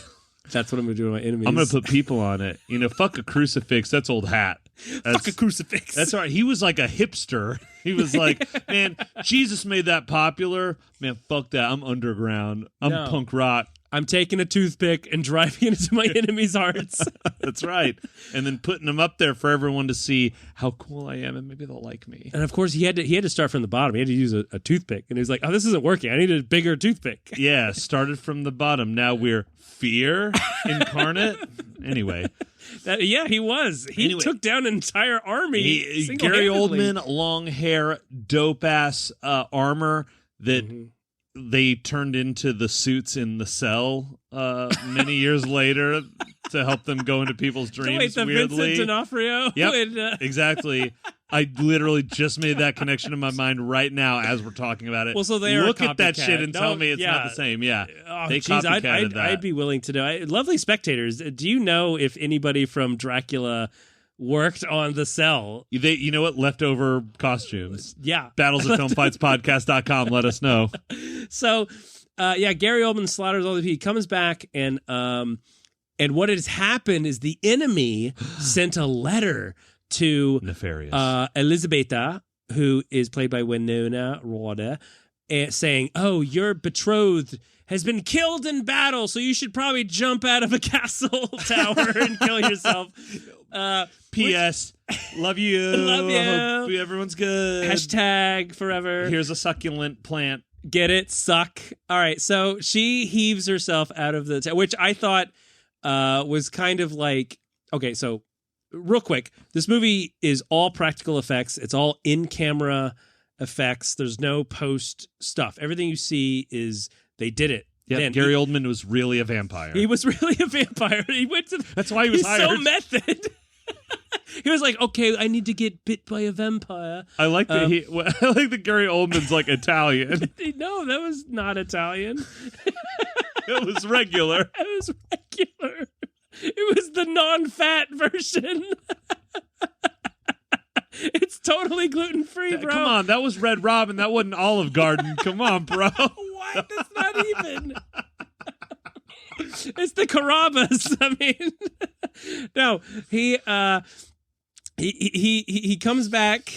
that's what I'm going to do to my enemies. I'm going to put people on it. Fuck a crucifix. That's old hat. Fuck a crucifix. That's all right. He was like a hipster. He was like, man, Jesus made that popular. Man, fuck that. I'm underground. I'm punk rock. I'm taking a toothpick and driving it into my enemies' hearts. That's right. And then putting them up there for everyone to see how cool I am, and maybe they'll like me. And of course, he had to start from the bottom. He had to use a toothpick. And he was like, oh, this isn't working. I need a bigger toothpick. Yeah, started from the bottom. Now we're fear incarnate. Anyway. He was. He took down an entire army. Gary Oldman, long hair, dope-ass armor that... They turned into the suits in The Cell many years later to help them go into people's dreams. The weirdly. Vincent D'Onofrio. Yep, exactly. I literally just made that connection in my mind right now as we're talking about it. Well, so they look at that shit and tell me it's not the same. Yeah, they copycatted that. I'd be willing to know. Lovely spectators, do you know if anybody from Dracula worked on The Cell? You know what? Leftover costumes. Yeah. BattlesofFilmfightspodcast.com. Let us know. So, Gary Oldman slaughters all the people. He comes back, and what has happened is the enemy sent a letter to nefarious Elisabetta, who is played by Winona Ryder, saying, "Oh, your betrothed has been killed in battle, so you should probably jump out of a castle tower and kill yourself." P.S. Love you. Love you. Hope everyone's good. Hashtag forever. Here's a succulent plant. Get it? Suck. All right. So she heaves herself out of the which I thought was kind of like, okay, so real quick, this movie is all practical effects. It's all in-camera effects. There's no post stuff. Everything you see is they did it. Yeah, Gary Oldman was really a vampire. He was really a vampire. He went to. That's why he was hired. So method. He was like, okay, I need to get bit by a vampire. I like that I like that Gary Oldman's like Italian. No, that was not Italian. It was regular. It was regular. It was the non-fat version. It's totally gluten-free, bro. Come on, that was Red Robin. That wasn't Olive Garden. Come on, bro. What? That's not even. It's the Carrabba's. I mean, no. He comes back.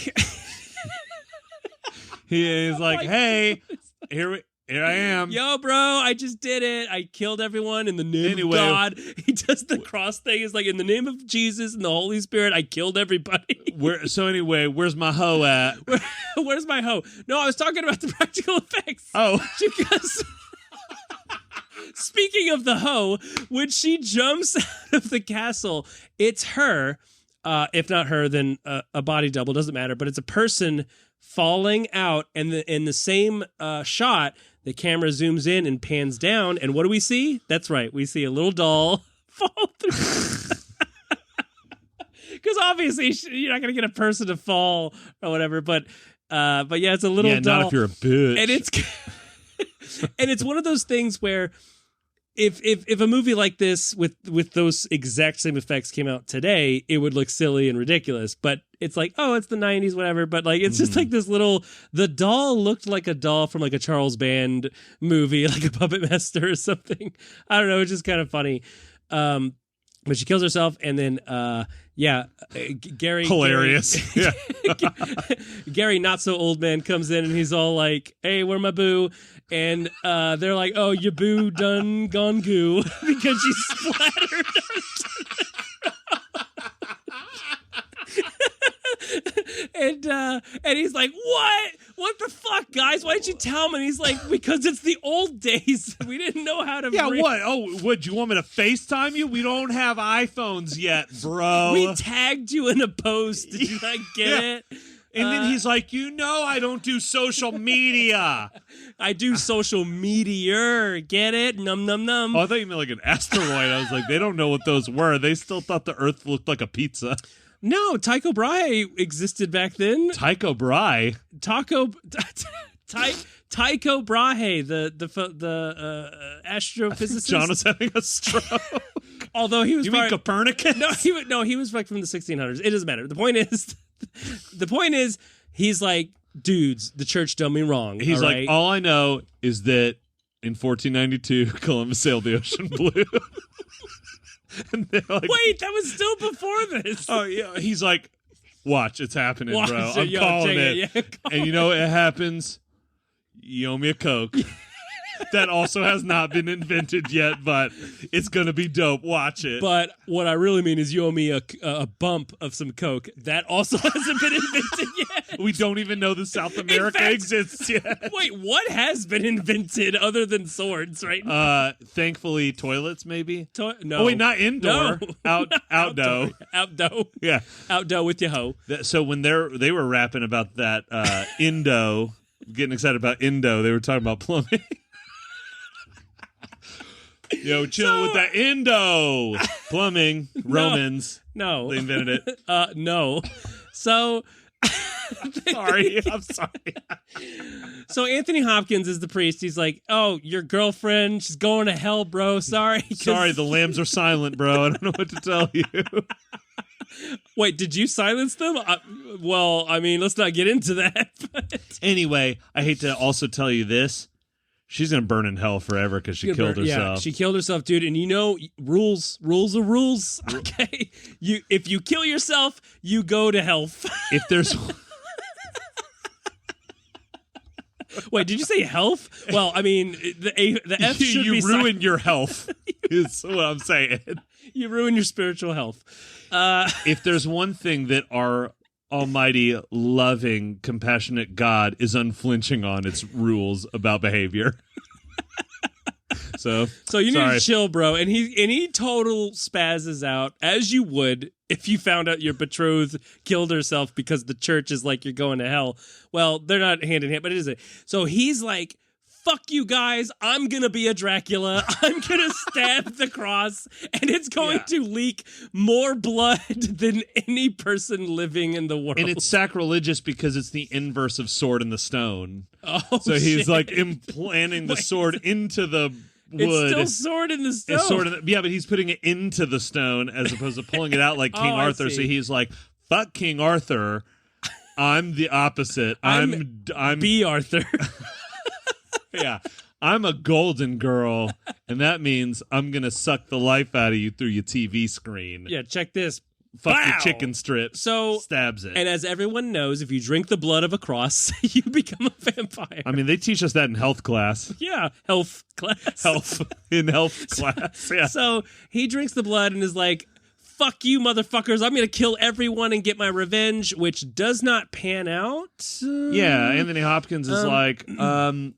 He's like, hey, here I am. Yo, bro, I just did it. I killed everyone in the name of God. He does the cross thing. It's like, in the name of Jesus and the Holy Spirit, I killed everybody. Where's my hoe at? Where's my hoe? No, I was talking about the practical effects. Oh. Because speaking of the hoe, when she jumps out of the castle, it's her. If not her, then a body double. Doesn't matter. But it's a person falling out. And in the same shot, the camera zooms in and pans down. And what do we see? That's right. We see a little doll fall through. Because obviously you're not going to get a person to fall or whatever. But yeah, it's a little doll. Not if you're a bitch. And it's one of those things where if a movie like this with those exact same effects came out today, it would look silly and ridiculous. But it's like, oh, it's the 90s, whatever. But like, it's just like this little, the doll looked like a doll from like a Charles Band movie, like a Puppet Master or something. I don't know. It's just kind of funny. But she kills herself, and then Gary hilarious. Gary, not so old man, comes in and he's all like, "Hey, where my boo?" And they're like, "Oh, your boo done gone goo," because she splattered and he's like, what the fuck, guys, why didn't you tell him? And he's like, because it's the old days, we didn't know how to what you want me to FaceTime you? We don't have iPhones yet, bro. We tagged you in a post. Did you not get it? And then he's like, I don't do social media. I do social meteor. Get it? Num, num, num. Oh, I thought you meant like an asteroid. I was like, they don't know what those were. They still thought the Earth looked like a pizza. No, Tycho Brahe existed back then. Tycho Brahe? Tycho Brahe, the astrophysicist. Jono's having a stroke. Although he was mean Copernicus? He was like from the 1600s. It doesn't matter. The point is, he's like, dudes, the church done me wrong. He's all like, right? all I know is that in 1492, Columbus sailed the ocean blue. And they're like, wait, that was still before this. Oh yeah, he's like, watch, it's happening, bro. I'm Yo, calling it. Yeah, and you know it happens. You owe me a Coke. That also has not been invented yet, but it's gonna be dope. Watch it. But what I really mean is you owe me a bump of some Coke. That also hasn't been invented yet. We don't even know that South America exists yet. Wait, what has been invented other than swords, right? Thankfully, toilets maybe. No. Oh wait, not indoor. No. Outdoor. Outdoor. Yeah. Outdoor with your hoe. So when they were rapping about that Indo, getting excited about Indo, they were talking about plumbing. Yo, chill with that Indo plumbing. Romans. No. They invented it. No. So I'm sorry. So Anthony Hopkins is the priest. He's like, oh, your girlfriend, she's going to hell, bro. Sorry. Sorry, the lambs are silent, bro. I don't know what to tell you. Wait, did you silence them? Well, I mean, let's not get into that. But... Anyway, I hate to also tell you this. She's going to burn in hell forever because she killed herself. Yeah, she killed herself, dude. And you know, rules are rules. Okay? If you kill yourself, you go to hell. If there's... Wait, did you say health? Well, I mean, the F should be... You ruin your health, is what I'm saying. You ruin your spiritual health. If there's one thing that our almighty, loving, compassionate God is unflinching on, its rules about behavior. So you need to chill, bro. And he total spazzes out, as you would if you found out your betrothed killed herself because the church is like, you're going to hell. Well, they're not hand in hand, but it is. So he's like fuck you guys, I'm gonna be a Dracula. I'm gonna stab the cross, and it's going to leak more blood than any person living in the world. And it's sacrilegious because it's the inverse of Sword in the Stone. Oh, so he's like implanting the sword into the wood. It's still Sword in the Stone. But he's putting it into the stone as opposed to pulling it out like King Arthur. So he's like, fuck King Arthur. I'm the opposite. I'm B. Arthur. Yeah. I'm a golden girl, and that means I'm going to suck the life out of you through your TV screen. Yeah, check this. Fuck Bow! your chicken strip. So stabs it. And as everyone knows, if you drink the blood of a cross, you become a vampire. I mean, they teach us that in health class. Yeah, health class. In health class. Yeah. So he drinks the blood and is like, fuck you, motherfuckers. I'm going to kill everyone and get my revenge, which does not pan out. Yeah, Anthony Hopkins is like, no.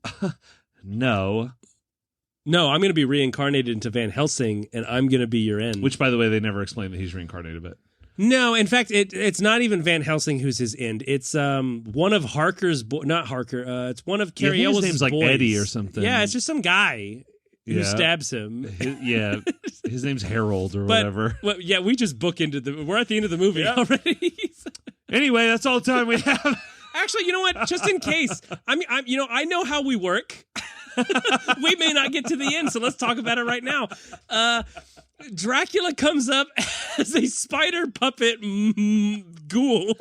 No, I'm going to be reincarnated into Van Helsing, and I'm going to be your end. Which, by the way, they never explained that he's reincarnated, but... No, in fact, it's not even Van Helsing who's his end. It's one of Harker's... not Harker. It's one of Carrie Elwes' his name's like boys. Eddie or something. Yeah, it's just some guy who stabs him. His name's Harold or whatever. Well, yeah, we just bookended we're at the end of the movie already. Anyway, that's all the time we have. Actually, you know what? Just in case, I know how we work. We may not get to the end, so let's talk about it right now. Dracula comes up as a spider puppet ghoul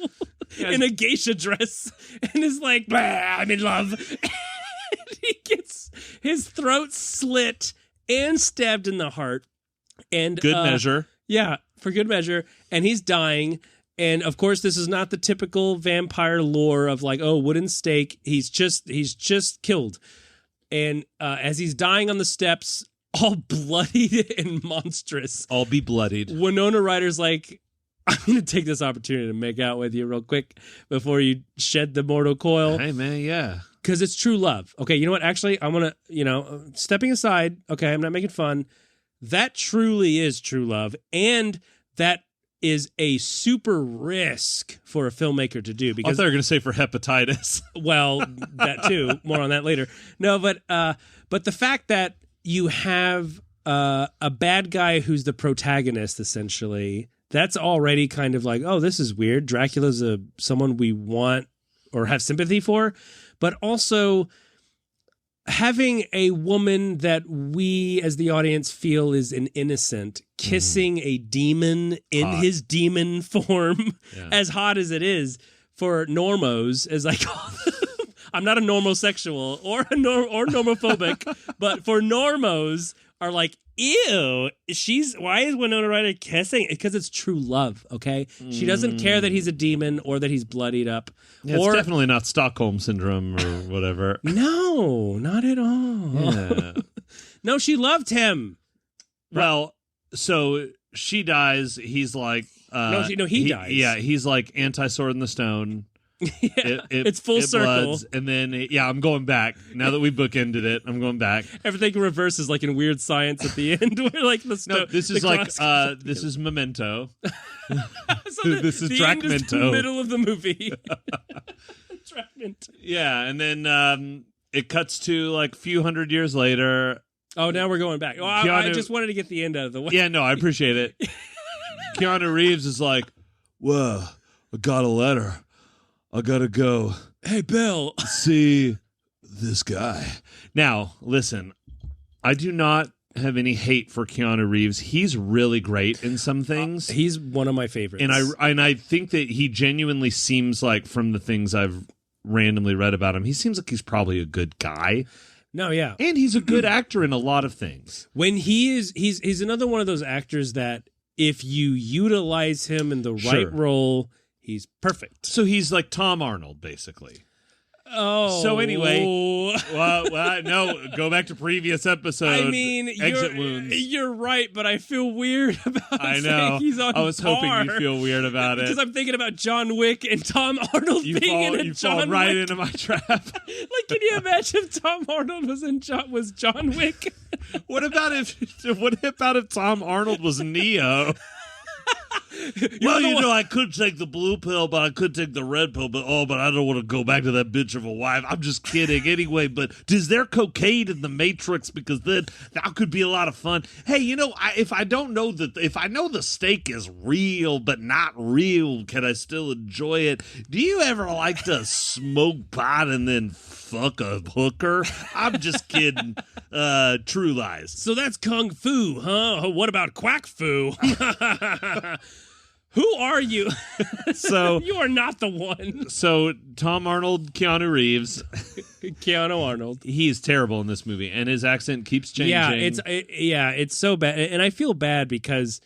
in a geisha dress and is like, I'm in love. And he gets his throat slit and stabbed in the heart. And good measure. Yeah, for good measure. And he's dying. And of course, this is not the typical vampire lore of like, oh, wooden stake. He's just killed. And as he's dying on the steps, all bloodied and monstrous. All be bloodied. Winona Ryder's like, I'm going to take this opportunity to make out with you real quick before you shed the mortal coil. Hey, man, yeah. Because it's true love. Okay, you know what? Actually, I want to, stepping aside, okay, I'm not making fun. That truly is true love. And that is a super risk for a filmmaker to do. Because I thought they were going to say for hepatitis. Well, that too. More on that later. No, but the fact that you have a bad guy who's the protagonist, essentially, that's already kind of like, oh, this is weird. Dracula's someone we want or have sympathy for. But also having a woman that we as the audience feel is an innocent kissing a demon in his demon form, as hot as it is for normos, as I call them. I'm not a normosexual or or normophobic, but for normos are like, ew, why is Winona Ryder kissing? Because it's true love, okay? She doesn't care that he's a demon or that he's bloodied up. Yeah, it's definitely not Stockholm Syndrome or whatever. No, not at all. Yeah. No, she loved him. Well, so she dies. He's like... he dies. Yeah, he's like anti-Sword in the Stone. It's full circle. Bloods, and then, I'm going back. Now that we bookended it, I'm going back. Everything reverses like in Weird Science at the end. Where like this is like, this is Memento. So this is Dracmento. The middle of the movie. Dracmento. Yeah, and then it cuts to like a few hundred years later. Oh, now we're going back. Well, I just wanted to get the end out of the way. Yeah, no, I appreciate it. Keanu Reeves is like, whoa, I got a letter. I gotta go. Hey, Bill. See this guy. Now, listen, I do not have any hate for Keanu Reeves. He's really great in some things. He's one of my favorites. And I think that he genuinely seems like, from the things I've randomly read about him, he seems like he's probably a good guy. No, yeah. And he's a good actor in a lot of things. When he's another one of those actors that if you utilize him in the right role, he's perfect. So he's like Tom Arnold, basically. Oh. So anyway, no, go back to previous episode. I mean, Exit Wounds. You're right, but I feel weird about saying he's on I was par. hoping you'd feel weird about it. Because I'm thinking about John Wick and Tom Arnold being in a John Wick. You fall right into my trap. Like, can you imagine if Tom Arnold was John Wick? What about if Tom Arnold was Neo? Well, I could take the blue pill, but I could take the red pill, but I don't want to go back to that bitch of a wife. I'm just kidding. Anyway, but is there cocaine in the Matrix? Because then that could be a lot of fun. Hey, if I know the steak is real but not real, can I still enjoy it? Do you ever like to smoke pot and then fuck a hooker? I'm just kidding. True Lies. So that's Kung Fu, huh? What about Quack Fu? Who are you? So you are not the one. So Tom Arnold, Keanu Reeves. Keanu Arnold. He's terrible in this movie, and his accent keeps changing. It's so bad. And I feel bad because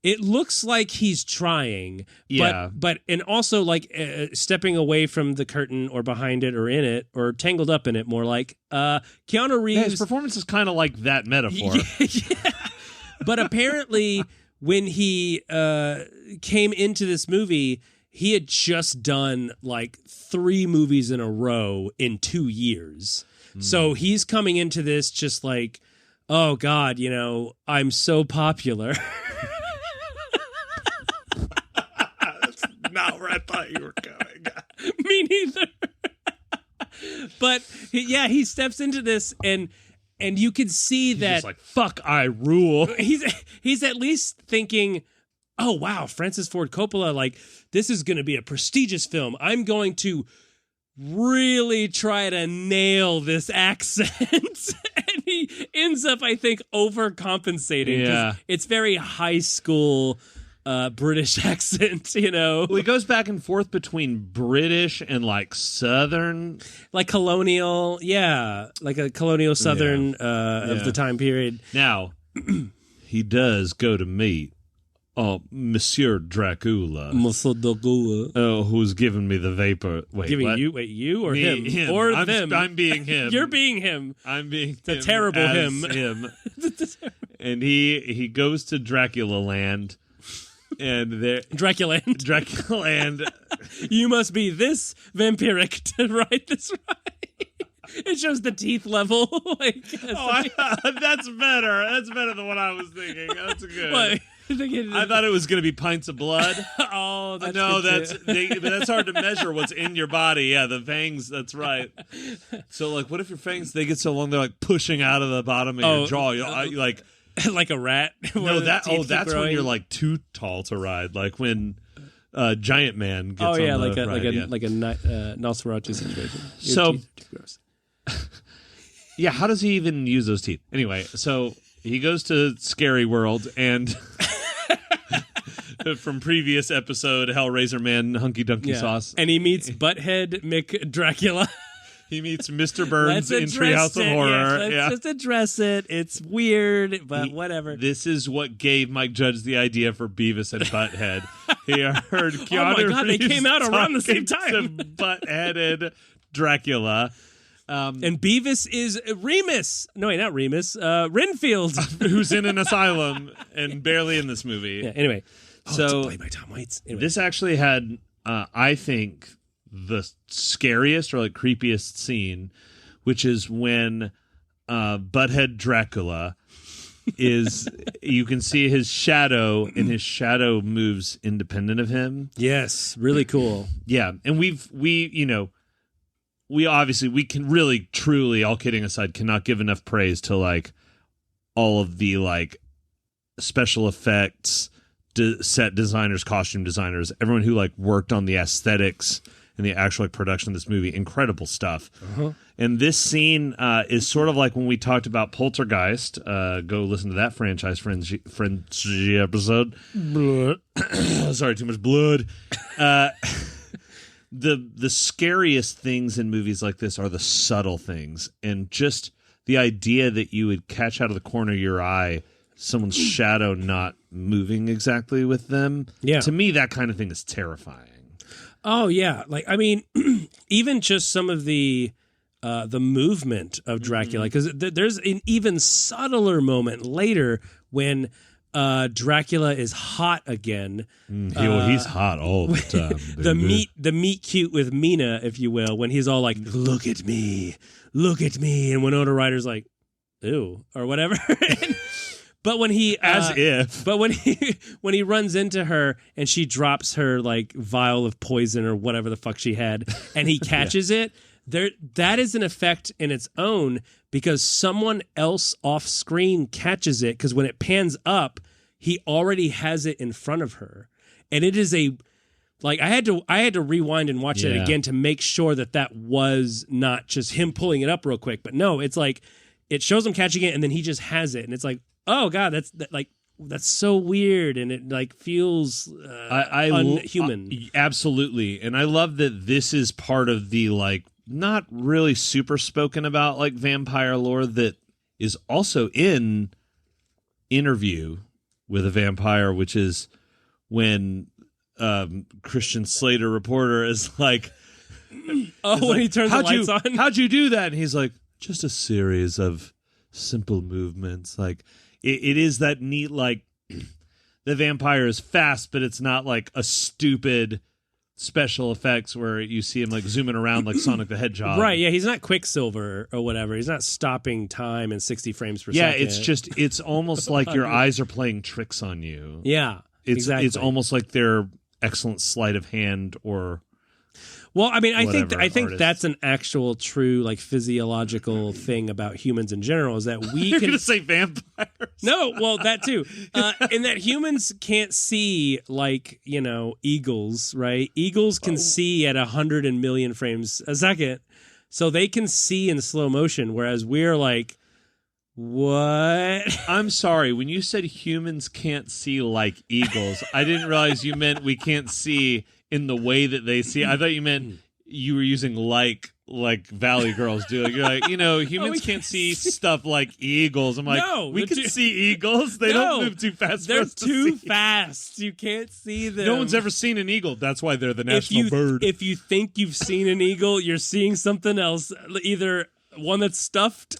it looks like he's trying, but and also like stepping away from the curtain or behind it or in it or tangled up in it, more like Keanu Reeves. His performance is kind of like that metaphor. Yeah. But apparently, when he came into this movie, he had just done like 3 movies in a row in 2 years. So he's coming into this just like, oh God, I'm so popular. That's not where I thought you were going. Me neither. But he steps into this and you can see that he's like, fuck, I rule. He's at least thinking, oh wow, Francis Ford Coppola, like this is going to be a prestigious film. I'm going to really try to nail this accent. And he ends up, I think, overcompensating. Yeah. It's very high school British accent, Well, he goes back and forth between British and like Southern, like colonial, like a colonial Southern of the time period. Now, he does go to meet Monsieur Dracula. Monsieur Dracula. Who's giving me the vapor. Wait, giving what? you or Me, him? Or them? I'm being him. You're being him. I'm being the terrible him. And he goes to Dracula land. And there, Dracula land. You must be this vampiric to write this right. It shows the teeth level. That's better. That's better than what I was thinking. That's good. What? I thought it was going to be pints of blood. Oh, that's no, good that's hard to measure what's in your body. Yeah, the fangs. That's right. So, like, what if your fangs they get so long they're like pushing out of the bottom of your jaw? You like. Like a rat. No, that's when you're like too tall to ride. Like when Giant Man gets on the ride. Like a Nosferatu situation. So, teeth are too gross. Yeah, how does he even use those teeth? Anyway, so he goes to Scary World and from previous episode, Hellraiser Man, Hunky Dunky Sauce, and he meets Butthead McDracula. He meets Mr. Burns in Treehouse of Horror. Let's just address it. It's weird, but whatever. This is what gave Mike Judge the idea for Beavis and Butthead. He heard Keanu oh my God, Reeves they came out around the same time. Butt-headed Dracula. And Beavis is Remus. No, wait, not Remus. Renfield. Who's in an asylum and barely in this movie. Yeah, anyway. So it's played by Tom Waits. Anyway. This actually had, I think, the scariest or like creepiest scene, which is when Butthead Dracula is you can see his shadow and his shadow moves independent of him. Yes, really cool. Yeah, and we obviously we can really truly, all kidding aside, cannot give enough praise to like all of the like special effects, set designers, costume designers, everyone who like worked on the aesthetics and the actual like, production of this movie. Incredible stuff. Uh-huh. And this scene is sort of like when we talked about Poltergeist. Go listen to that franchise frenzy episode. Sorry, too much blood. The scariest things in movies like this are the subtle things, and just the idea that you would catch out of the corner of your eye someone's shadow not moving exactly with them. Yeah. To me, that kind of thing is terrifying. Oh yeah, like I mean, even just some of the movement of Dracula, because there's an even subtler moment later when Dracula is hot again. He's hot all the time. the meet cute with Mina, if you will, when he's all like, "Look at me," and Winona Ryder's like, "Ew," or whatever. But when he But when he runs into her and she drops her like vial of poison or whatever the fuck she had, and he catches it, that is an effect in its own because someone else off screen catches it because when it pans up, he already has it in front of her, and it is I had to rewind and watch it again to make sure that was not just him pulling it up real quick, but no, it's like it shows him catching it and then he just has it, and it's like, oh god, that's so weird, and it like feels unhuman. Absolutely, and I love that this is part of the like not really super spoken about like vampire lore that is also in Interview with a Vampire, which is when Christian Slater, reporter, is like, when he turns the lights on, how'd you do that? And he's like, just a series of simple movements. Like it is that neat, like the vampire is fast, but it's not like a stupid special effects where you see him like zooming around like Sonic the Hedgehog. Right, yeah, he's not Quicksilver or whatever. He's not stopping time in 60 frames per second. Yeah, it's almost like your eyes are playing tricks on you. Yeah, exactly. It's almost like they're excellent sleight of hand or well, I mean, I think artists. that's an actual true like physiological thing about humans in general is that we You're can going to say vampires. No, well, that too. In that humans can't see like, eagles, right? Eagles can see at 100 million frames a second. So they can see in slow motion, whereas we're like, what? I'm sorry. When you said humans can't see like eagles, I didn't realize you meant we can't see in the way that they see. I thought you meant you were using like Valley Girls do. Like, you're like, humans can't see stuff like eagles. I'm like, no, we can see eagles. They don't move too fast. They're for us to too see. fast. You can't see them. No one's ever seen an eagle. That's why they're the national bird. If you think you've seen an eagle, you're seeing something else. Either one that's stuffed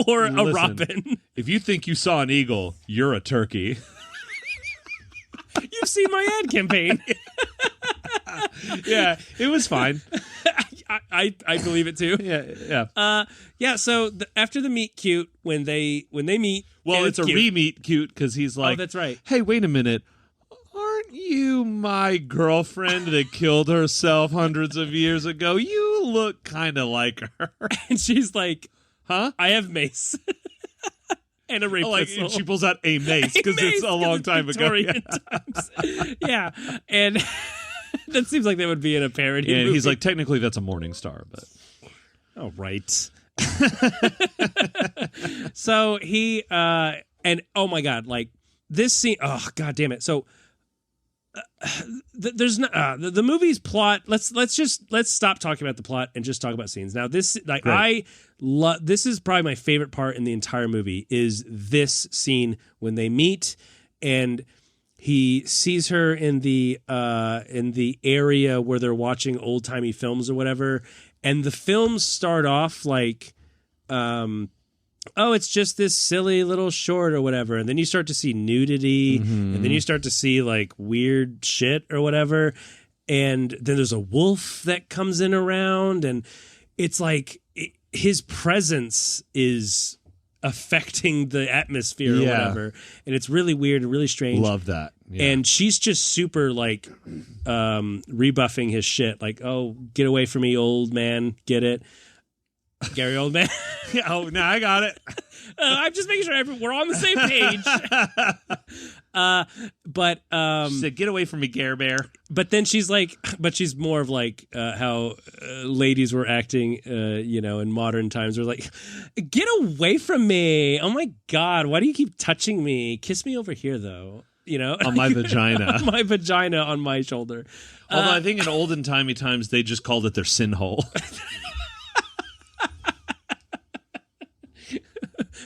or a robin. If you think you saw an eagle, you're a turkey. You've seen my ad campaign. Yeah, it was fine. I believe it too. Yeah. So after the meet cute, when they meet, well, it's a re-meet cute because he's like, oh, that's right. Hey, wait a minute. Aren't you my girlfriend that killed herself hundreds of years ago? You look kind of like her. And she's like, huh? I have mace. And a rape pistol. And she pulls out a mace because it's a long time ago. Yeah. And that seems like that would be in a parody movie. He's like, technically that's a Morning Star, but oh, right. So he and oh my god, like this scene, oh god damn it. So there's not the movie's plot. Let's stop talking about the plot and just talk about scenes. Now this this is probably my favorite part in the entire movie is this scene when they meet and he sees her in the area where they're watching old timey films or whatever, and the films start off like, oh, it's just this silly little short or whatever, and then you start to see nudity, and then you start to see like weird shit or whatever, and then there's a wolf that comes in around, and it's like his presence is affecting the atmosphere or whatever, and it's really weird and really strange. Love that. And she's just super like rebuffing his shit, like, oh, get away from me, old man, get it, Gary Oldman. Oh, no, I got it. I'm just making sure we're on the same page. But she said, get away from me, Gare Bear. But then she's like, but she's more of like how ladies were acting, in modern times. They're like, get away from me. Oh my God. Why do you keep touching me? Kiss me over here though. On my vagina. On my vagina on my shoulder. Although I think in olden timey times, they just called it their sin hole.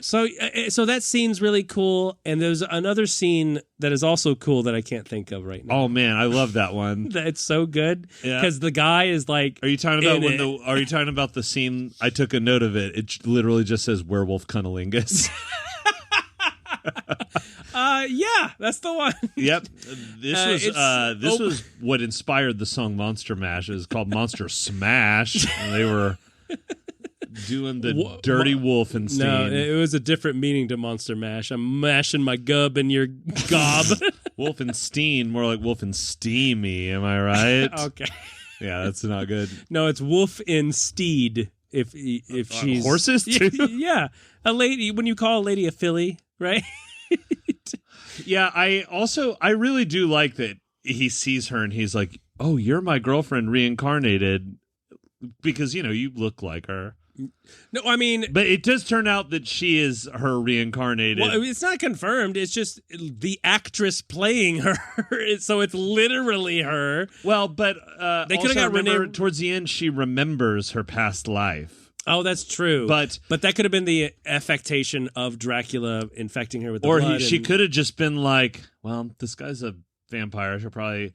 So that scene's really cool, and there's another scene that is also cool that I can't think of right now. Oh man, I love that one. It's so good because the guy is like. Are you talking about Are you talking about the scene? I took a note of it. It literally just says werewolf cunnilingus. Yeah, that's the one. Yep. This was what inspired the song Monster Mash. It's called Monster Smash. And they were doing the dirty Wolfenstein. No, it was a different meaning to Monster Mash. I'm mashing my gub in your gob. Wolfenstein, more like Wolfensteamy, am I right? Okay. Yeah, that's not good. No, it's wolf in steed. If she's horses too. Yeah, a lady. When you call a lady a filly, right? Yeah, I really do like that he sees her and he's like, "Oh, you're my girlfriend reincarnated," because you look like her. No, I mean, but it does turn out that she is her reincarnated. Well, it's not confirmed. It's just the actress playing her, so it's literally her. Well, but they could have got Renee. Towards the end, she remembers her past life. Oh, that's true. But that could have been the affectation of Dracula infecting her with the blood. She could have just been like, "Well, this guy's a vampire. She'll probably."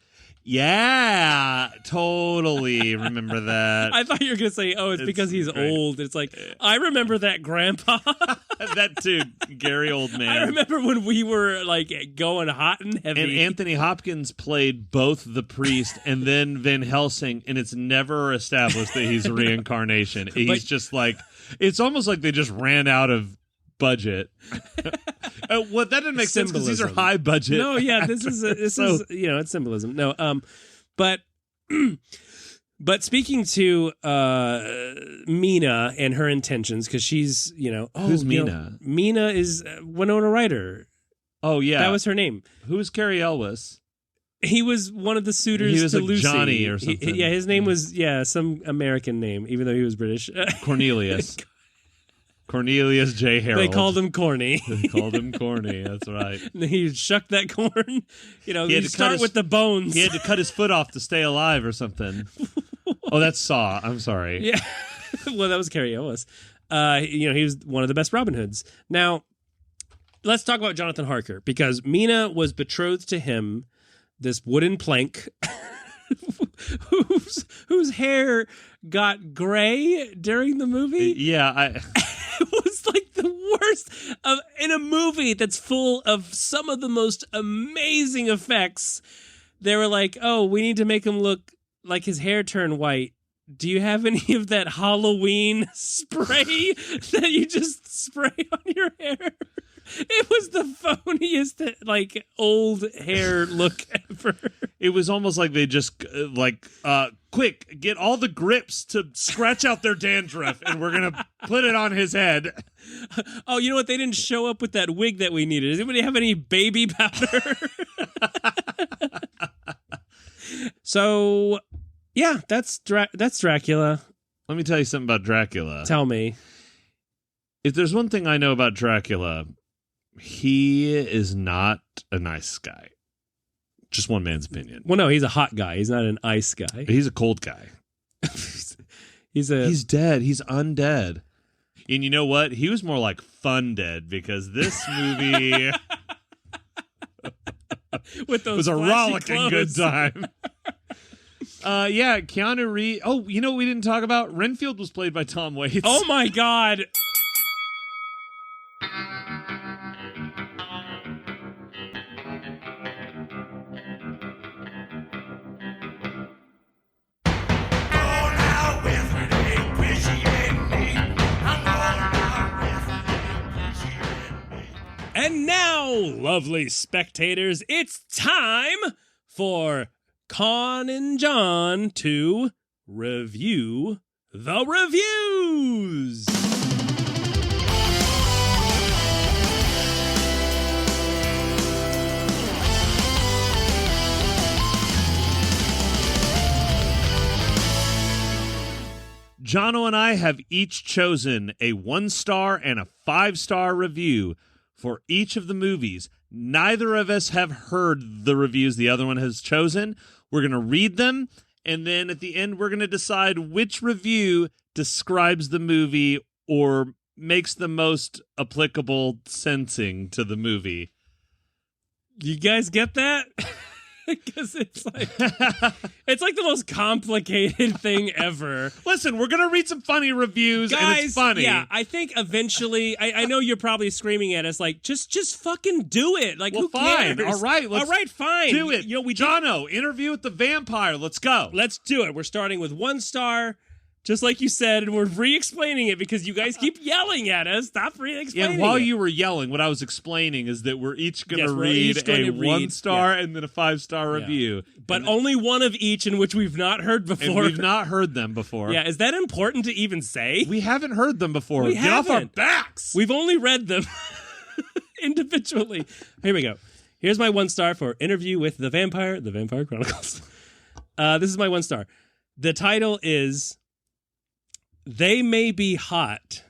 Yeah, totally remember that. I thought you were going to say, it's because he's great. Old. It's like, I remember that grandpa. That too, Gary Oldman. I remember when we were like going hot and heavy. And Anthony Hopkins played both the priest and then Van Helsing, and it's never established that he's a reincarnation. He's just like, it's almost like they just ran out of budget. Well, that didn't make sense because these are high budget. No, yeah, this is it's symbolism. No, but speaking to Mina and her intentions, because she's who's Mina? Mina is Winona Ryder. Oh yeah, that was her name. Who's Cary Elwes? He was one of the suitors. He was to like Lucy. Johnny or something. His name was some American name, even though he was British. Cornelius. Cornelius J. Harold. They called him Corny. They called him Corny. That's right. He shucked that corn. You start with the bones. He had to cut his foot off to stay alive or something. Oh, that's Saw. I'm sorry. Yeah. Well, that was Cary Elwes. He was one of the best Robin Hoods. Now, let's talk about Jonathan Harker, because Mina was betrothed to him, this wooden plank, whose hair got gray during the movie. Yeah, It was like the worst in a movie that's full of some of the most amazing effects. They were like, "Oh, we need to make him look like his hair turned white. Do you have any of that Halloween spray that you just spray on your hair?" It was the phoniest, old hair look ever. It was almost like they just, quick, get all the grips to scratch out their dandruff, and we're going to put it on his head. Oh, you know what? They didn't show up with that wig that we needed. Does anybody have any baby powder? So, yeah, that's Dracula. Let me tell you something about Dracula. Tell me. If there's one thing I know about Dracula, he is not a nice guy. Just one man's opinion. Well, no, he's a hot guy. He's not an ice guy. He's a cold guy. He's dead. He's undead. And you know what? He was more like fun dead, because this movie with those was a rollicking good time. Yeah, Keanu Reeves. Oh, you know what we didn't talk about? Renfield was played by Tom Waits. Oh my God. And now, lovely spectators, it's time for Con and John to review the reviews. Jono and I have each chosen a 1-star and a 5-star review for each of the movies. Neither of us have heard the reviews the other one has chosen. We're going to read them, and then at the end, we're going to decide which review describes the movie or makes the most applicable sensing to the movie. You guys get that? Because it's like the most complicated thing ever. Listen, we're gonna read some funny reviews, guys, and it's funny. Yeah, I think eventually, I know you're probably screaming at us like, just fucking do it. Like, who fine. cares? All right, fine. Do it. Jono, interview with the vampire. Let's go. Let's do it. We're starting with 1 star Just like you said, and we're re-explaining it because you guys keep yelling at us. Stop re-explaining And while it. you were yelling, what I was explaining is that we're each going to Yes, we're read each going a to read, 1-star and then a 5-star review. But only one of each in which we've not heard before. And we've not heard them before. Yeah, is that important to even say? We haven't heard them before. We Get off our haven't. backs. We've only read them individually. Here we go. Here's my 1-star for Interview with the Vampire Chronicles. This is my 1-star. The title is They May Be Hot,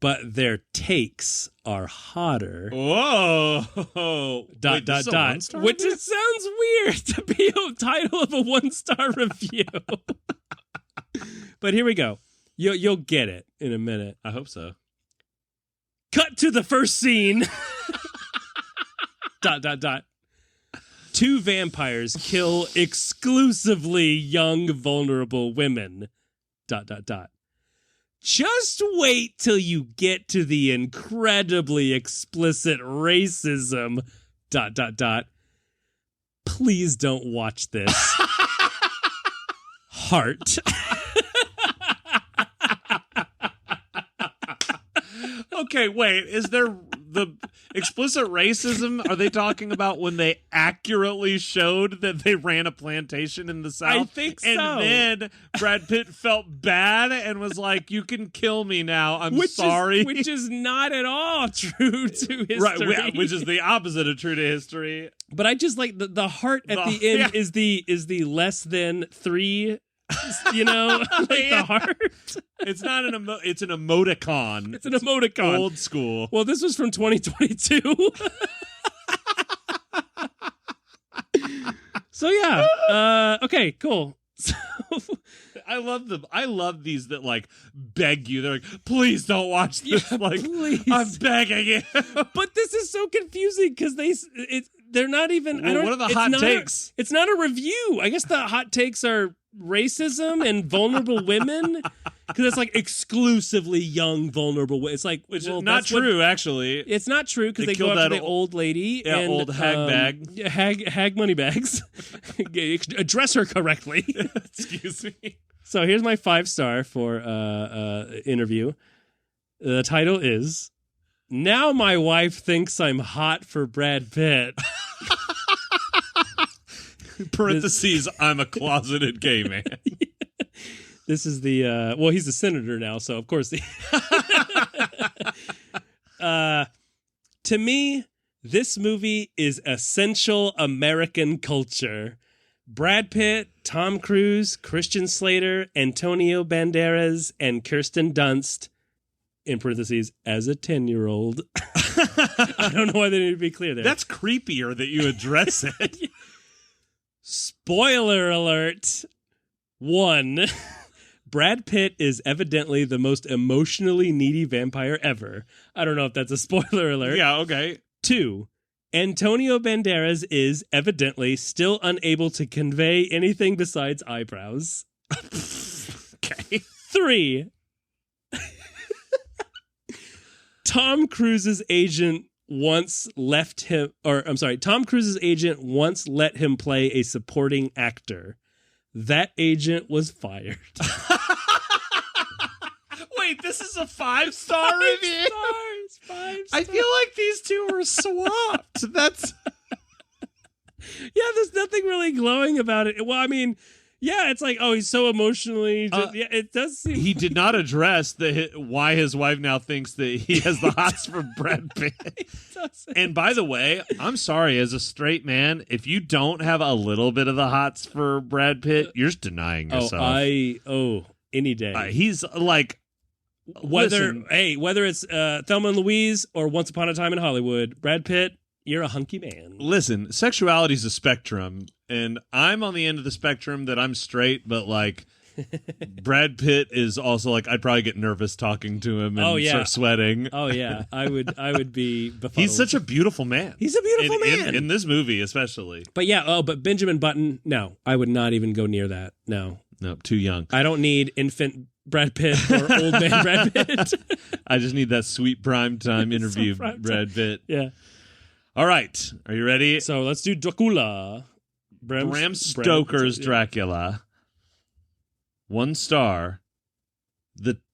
but Their Takes Are Hotter. Whoa. Dot, dot, dot. Which it sounds weird to be a title of a 1-star review. But here we go. You'll get it in a minute. I hope so. Cut to the first scene. Dot, dot, dot. 2 vampires kill exclusively young, vulnerable women. Dot, dot, dot. Just wait till you get to the incredibly explicit racism. Dot, dot, dot. Please don't watch this. Heart. Okay, wait. Is there the explicit racism? Are they talking about when they accurately showed that they ran a plantation in the South? I think so. And then Brad Pitt felt bad and was like, "You can kill me now. I'm Which sorry." which is not at all true to history. Right, which is the opposite of true to history. But I just like the heart at the end is the less than 3. You know, like the heart. It's not it's an emoticon. It's an emoticon. Old school. Well, this was from 2022. So yeah. Okay, cool. So I love them. I love these that like beg you. They're like, please don't watch this. Yeah, like, please. I'm begging you. But this is so confusing because they're not even. Well, what are the hot takes? It's not a review. I guess the hot takes are racism and vulnerable women, because it's like exclusively young, vulnerable women. It's like, which well, is not true, actually. It's not true because they go killed after that the old lady. Yeah, and, old hag bag. Yeah, hag money bags. Address her correctly. Excuse me. So here's my 5-star for interview. The title is Now My Wife Thinks I'm Hot for Brad Pitt. Parentheses, I'm a closeted gay man. This is the well, he's a senator now, so of course to me, this movie is essential American culture. Brad Pitt, Tom Cruise, Christian Slater, Antonio Banderas, and Kirsten Dunst, in parentheses, as a 10-year-old. I don't know why they need to be clear there. That's creepier that you address it. Spoiler alert. 1. Brad Pitt is evidently the most emotionally needy vampire ever. I don't know if that's a spoiler alert. Yeah, okay. 2. Antonio Banderas is evidently still unable to convey anything besides eyebrows. Okay. 3. Tom Cruise's agent once let him play a supporting actor. That agent was fired. Wait, this is a 5-star review? 5 stars. I feel like these two were swapped. That's... Yeah, there's nothing really glowing about it. Well, I mean, yeah, it's like, oh, he's so emotionally... yeah, it does seem... He did not address why his wife now thinks that he has the hots for Brad Pitt. And by the way, I'm sorry, as a straight man, if you don't have a little bit of the hots for Brad Pitt, you're just denying yourself. Any day. He's like... Whether it's Thelma and Louise or Once Upon a Time in Hollywood, Brad Pitt, you're a hunky man. Listen, sexuality is a spectrum, and I'm on the end of the spectrum that I'm straight, but like Brad Pitt is also like, I'd probably get nervous talking to him and start sweating. Oh yeah, I would be befuddled. He's such a beautiful man. He's a beautiful man in this movie, especially. But yeah, but Benjamin Button, no, I would not even go near that. No, too young. I don't need infant Brad Pitt or old man Brad Pitt. I just need that sweet primetime interview, Brad Pitt. Yeah. All right. Are you ready? So let's do Dracula. Bram Stoker's Dracula. 1 star.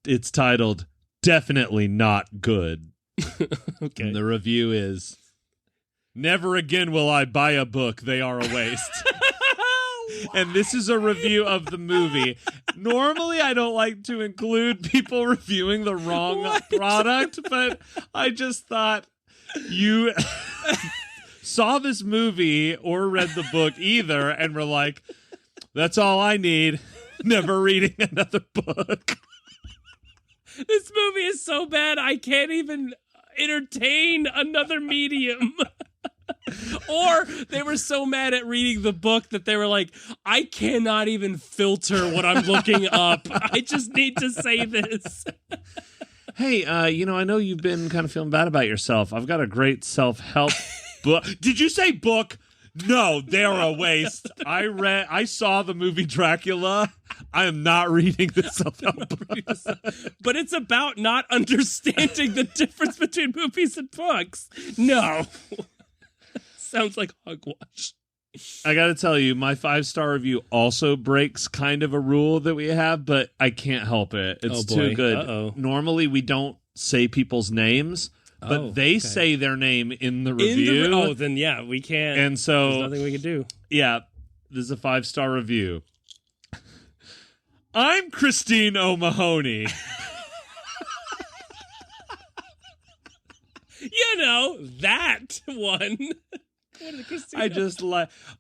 It's titled Definitely Not Good. Okay. And the review is, never again will I buy a book. They are a waste. And this is a review of the movie. Normally, I don't like to include people reviewing the wrong product, but I just thought you saw this movie or read the book either and were like, that's all I need. Never reading another book. This movie is so bad, I can't even entertain another medium. Or they were so mad at reading the book that they were like, I cannot even filter what I'm looking up. I just need to say this. Hey, I know you've been kind of feeling bad about yourself. I've got a great self-help book. Did you say book? No, they're a waste. I saw the movie Dracula. I am not reading the self-help book. But it's about not understanding the difference between movies and books. No. Sounds like hogwash. I got to tell you, my 5-star review also breaks kind of a rule that we have, but I can't help it. It's too good. Uh-oh. Normally, we don't say people's names, but they say their name in the review. Then yeah, we can't. And so, there's nothing we can do. Yeah, this is a 5-star review. I'm Christine O'Mahony. That one.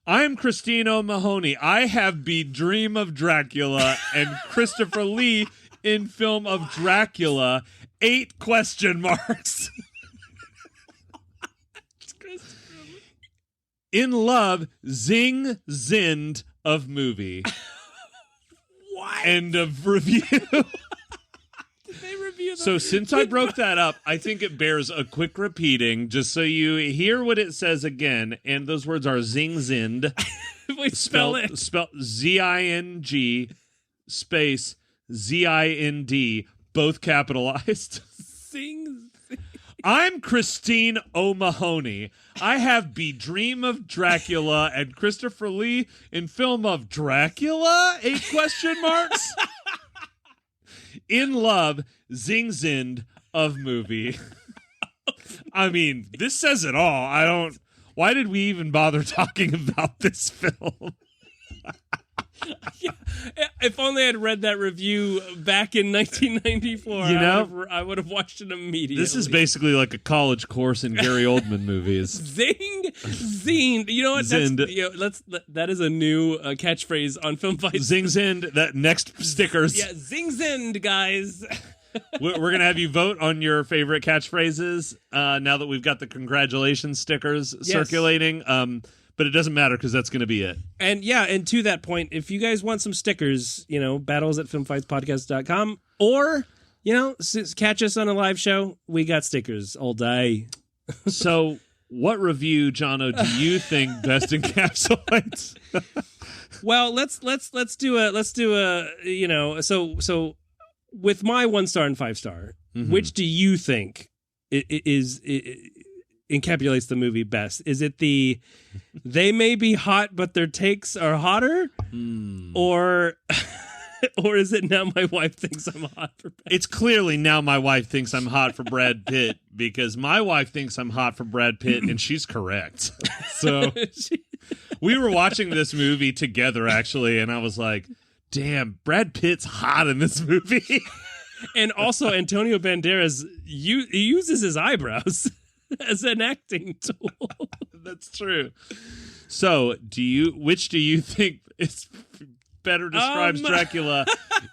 I'm Christine O'Mahony. I have be Dream of Dracula and Christopher Lee in film of Dracula. 8 question marks. In love, zing zind of movie. What? End of review. They review So since I broke that up, I think it bears a quick repeating, just so you hear what it says again. And those words are zing zind. Wait, spell it. Spell Z-I-N-G space Z-I-N-D, both capitalized. Sing. I'm Christine O'Mahony. I have be Dream of Dracula and Christopher Lee in film of Dracula? 8 question marks. In love, zing zind of movie. I mean, this says it all. Why did we even bother talking about this film? Yeah. If only I'd read that review back in 1994, I would have watched it immediately. This is basically like a college course in Gary Oldman movies. Zing, zing. You know what? That is a new catchphrase on Film Fights. Zing zind. That next stickers. Yeah, zing zind, guys. We're going to have you vote on your favorite catchphrases now that we've got the congratulations stickers circulating. But it doesn't matter because that's going to be it. And and to that point, if you guys want some stickers, battles@filmfightspodcast.com, or, catch us on a live show, we got stickers all day. So what review, Jono, do you think best encapsulates? Well, let's do a, so with my 1-star and 5-star, which do you think is encapsulates the movie best? Is it the they may be hot but their takes are hotter, or is it now my wife thinks I'm hot for Brad? It's clearly now my wife thinks I'm hot for Brad Pitt, because my wife thinks I'm hot for Brad Pitt and she's correct. So we were watching this movie together actually, and I was like, damn, Brad Pitt's hot in this movie. And also Antonio Banderas he uses his eyebrows as an acting tool. That's true. So, which do you think is better describes Dracula?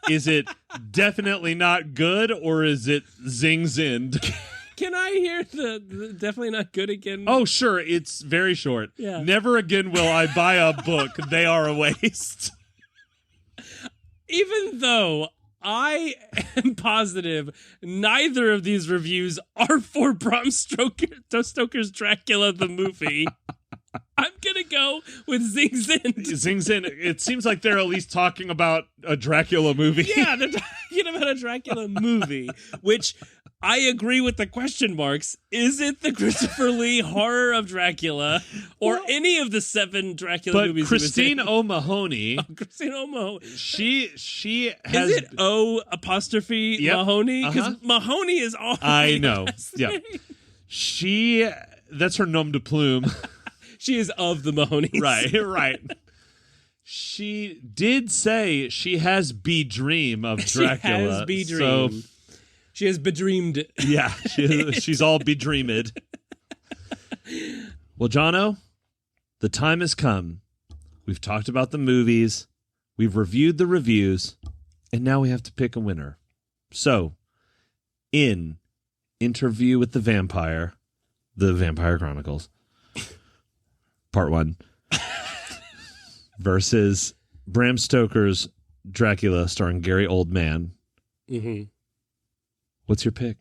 Is it definitely not good, or is it zing zind? Can I hear the definitely not good again? Oh, sure. It's very short. Yeah. Never again will I buy a book. They are a waste. Even though I am positive neither of these reviews are for Bram Stoker's Dracula the movie. I'm gonna go with Zing Zin. Zing Zin. It seems like they're at least talking about a Dracula movie. Yeah, they're talking about a Dracula movie, which I agree with the question marks. Is it the Christopher Lee horror of Dracula or any of the 7 Dracula movies? But Christine O'Mahony. Christine O'Mahony. She has. Is it O apostrophe Mahoney? Because Mahoney is all. I know. Yeah. That's her nom de plume. She is of the Mahonies. Right. She did say she has bedream of Dracula. She has bedream. So, she has bedreamed. Yeah, she's all bedreamed. Well, Jono, the time has come. We've talked about the movies. We've reviewed the reviews. And now we have to pick a winner. So, in Interview with the Vampire Chronicles, Part 1, versus Bram Stoker's Dracula starring Gary Oldman. Mm-hmm. What's your pick?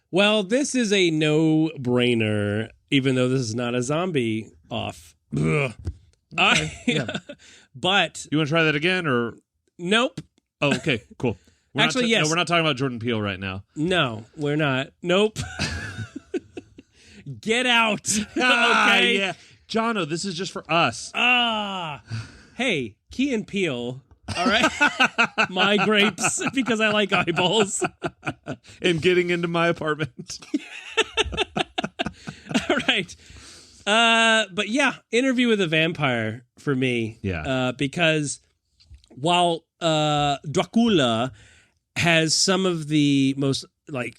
Well, this is a no-brainer, even though this is not a zombie off. Okay, But... You want to try that again, or... Nope. Oh, okay, cool. Actually, yes. No, we're not talking about Jordan Peele right now. No, we're not. Nope. Get out. Okay. Yeah. Jono, this is just for us. Hey, Key and Peele. All right. My grapes, because I like eyeballs. And getting into my apartment. All right. But yeah, Interview with a Vampire for me. Yeah. Because while Dracula has some of the most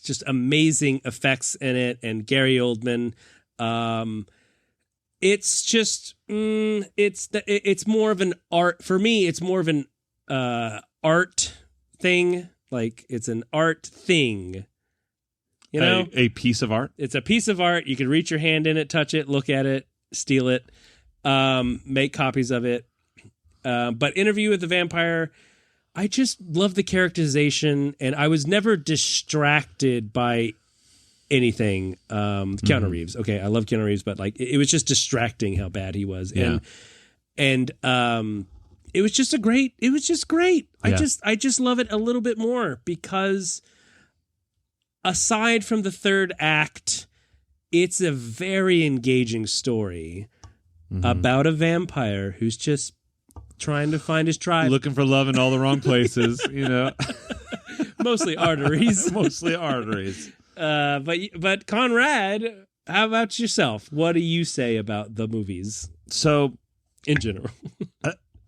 just amazing effects in it, and Gary Oldman, it's just it's more of an art for me. It's more of an art thing. Like, it's an art thing. You know, a piece of art. It's a piece of art. You can reach your hand in it, touch it, look at it, steal it, make copies of it. But Interview with the Vampire, I just love the characterization, and I was never distracted by anything. Keanu Reeves. Okay, I love Keanu Reeves, but it was just distracting how bad he was. Yeah. And it was just great. Yeah. I just love it a little bit more because aside from the third act, it's a very engaging story about a vampire who's just trying to find his tribe. Looking for love in all the wrong places, you know. Mostly arteries. But Conrad, how about yourself? What do you say about the movies? So, in general.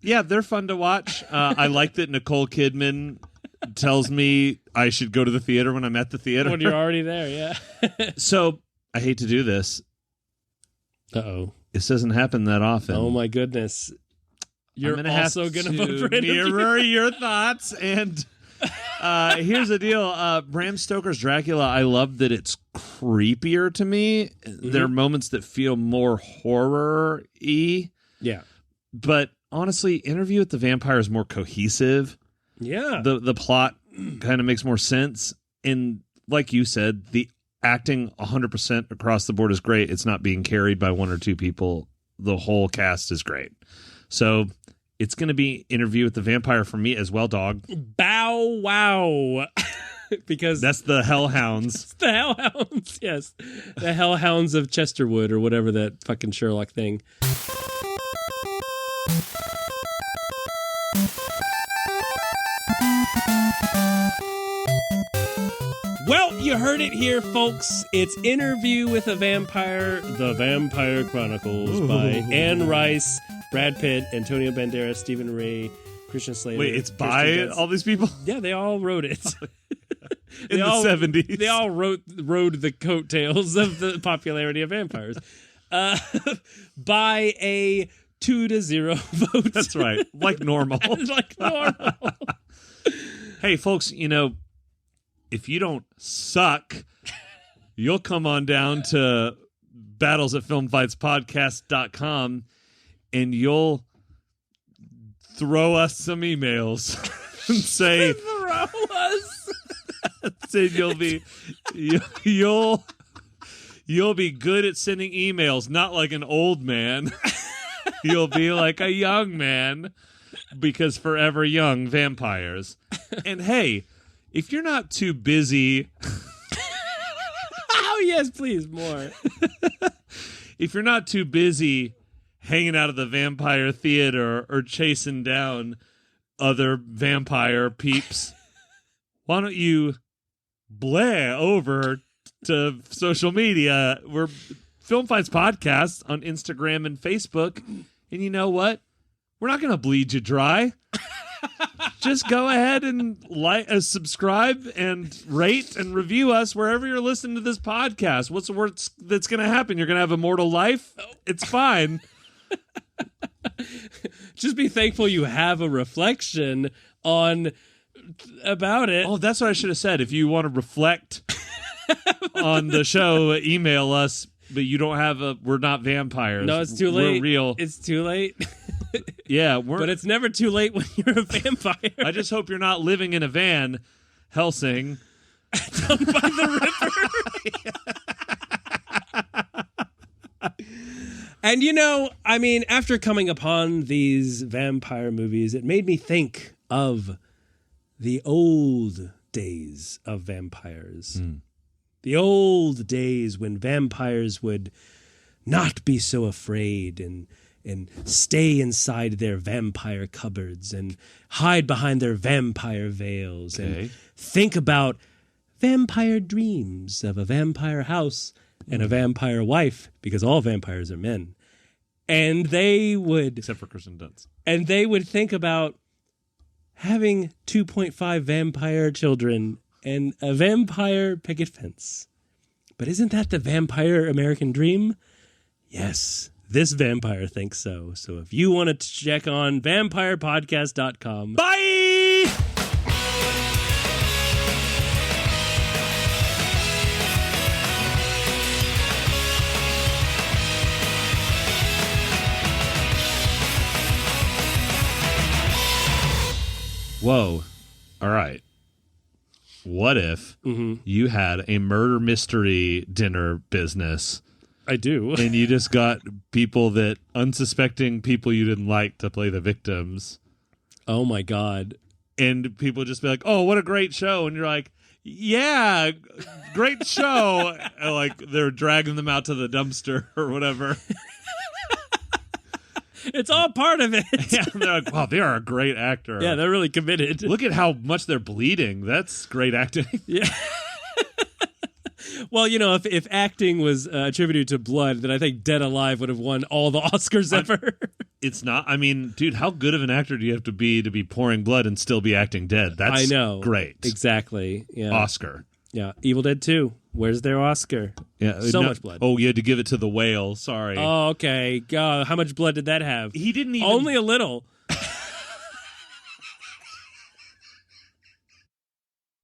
Yeah, they're fun to watch. I like that Nicole Kidman tells me I should go to the theater when I'm at the theater. When you're already there, yeah. So, I hate to do this. Uh-oh. This doesn't happen that often. Oh, my goodness. You're also going to vote for mirror your thoughts. And here's the deal. Bram Stoker's Dracula, I love that it's creepier to me. There are moments that feel more horror-y. Yeah. But honestly, Interview with the Vampire is more cohesive. Yeah. The plot kind of makes more sense. And like you said, the acting 100% across the board is great. It's not being carried by one or two people. The whole cast is great. So it's going to be Interview with the Vampire for me as well, dog. Bow wow. Because that's the Hellhounds. It's the Hellhounds, yes. The Hellhounds of Chesterwood or whatever that fucking Sherlock thing. Well, you heard it here, folks. It's Interview with a Vampire, The Vampire Chronicles by Anne Rice, Brad Pitt, Antonio Banderas, Stephen Ray, Christian Slater. Wait, it's by all these people? Yeah, they all wrote it. In the 70s. They all rode the coattails of the popularity of vampires. By a 2-0 vote. That's right. Like normal. Like normal. Hey, folks, if you don't suck, you'll come on down to battlesatfilmfightspodcast.com and you'll throw us some emails and say, throw us. Say You'll be good at sending emails, not like an old man. You'll be like a young man, because forever young vampires. And hey, if you're not too busy... Oh, yes, please, more. If you're not too busy hanging out at the vampire theater or chasing down other vampire peeps, why don't you blare over to social media? We're Film Fights Podcast on Instagram and Facebook. And you know what? We're not going to bleed you dry. Just go ahead and subscribe and rate and review us wherever you're listening to this podcast. What's the worst that's going to happen? You're going to have immortal life? It's fine. Just be thankful you have a reflection about it. Oh, that's what I should have said. If you want to reflect on the show, email us. But you don't have we're not vampires. No, it's too late. We're real. It's too late. Yeah, but it's never too late when you're a vampire. I just hope you're not living in a van, Helsing, down by the river. And after coming upon these vampire movies, it made me think of the old days of vampires. The old days when vampires would not be so afraid and stay inside their vampire cupboards and hide behind their vampire veils and think about vampire dreams of a vampire house and a vampire wife, because all vampires are men. And they would... Except for Kristen Dunst. And they would think about having 2.5 vampire children and a vampire picket fence. But isn't that the vampire American dream? Yes, this vampire thinks so. So if you want to check on vampirepodcast.com. Bye! Whoa. All right. What if you had a murder mystery dinner business? I do. And you just got unsuspecting people you didn't like to play the victims. Oh, my God. And people just be like, oh, what a great show. And you're like, yeah, great show. And like they're dragging them out to the dumpster or whatever. It's all part of it. Yeah, and they're like, wow, they are a great actor. Yeah, they're really committed. Look at how much they're bleeding. That's great acting. Yeah. Well, if acting was attributed to blood, then I think Dead Alive would have won all the Oscars ever. It's not. I mean, dude, how good of an actor do you have to be pouring blood and still be acting dead? That's I know. Great. Exactly. Yeah. Oscar. Yeah. Evil Dead 2. Where's their Oscar? Yeah. So much blood. Oh, you had to give it to the whale. Sorry. Oh, okay. God, how much blood did that have? He didn't even... Only a little.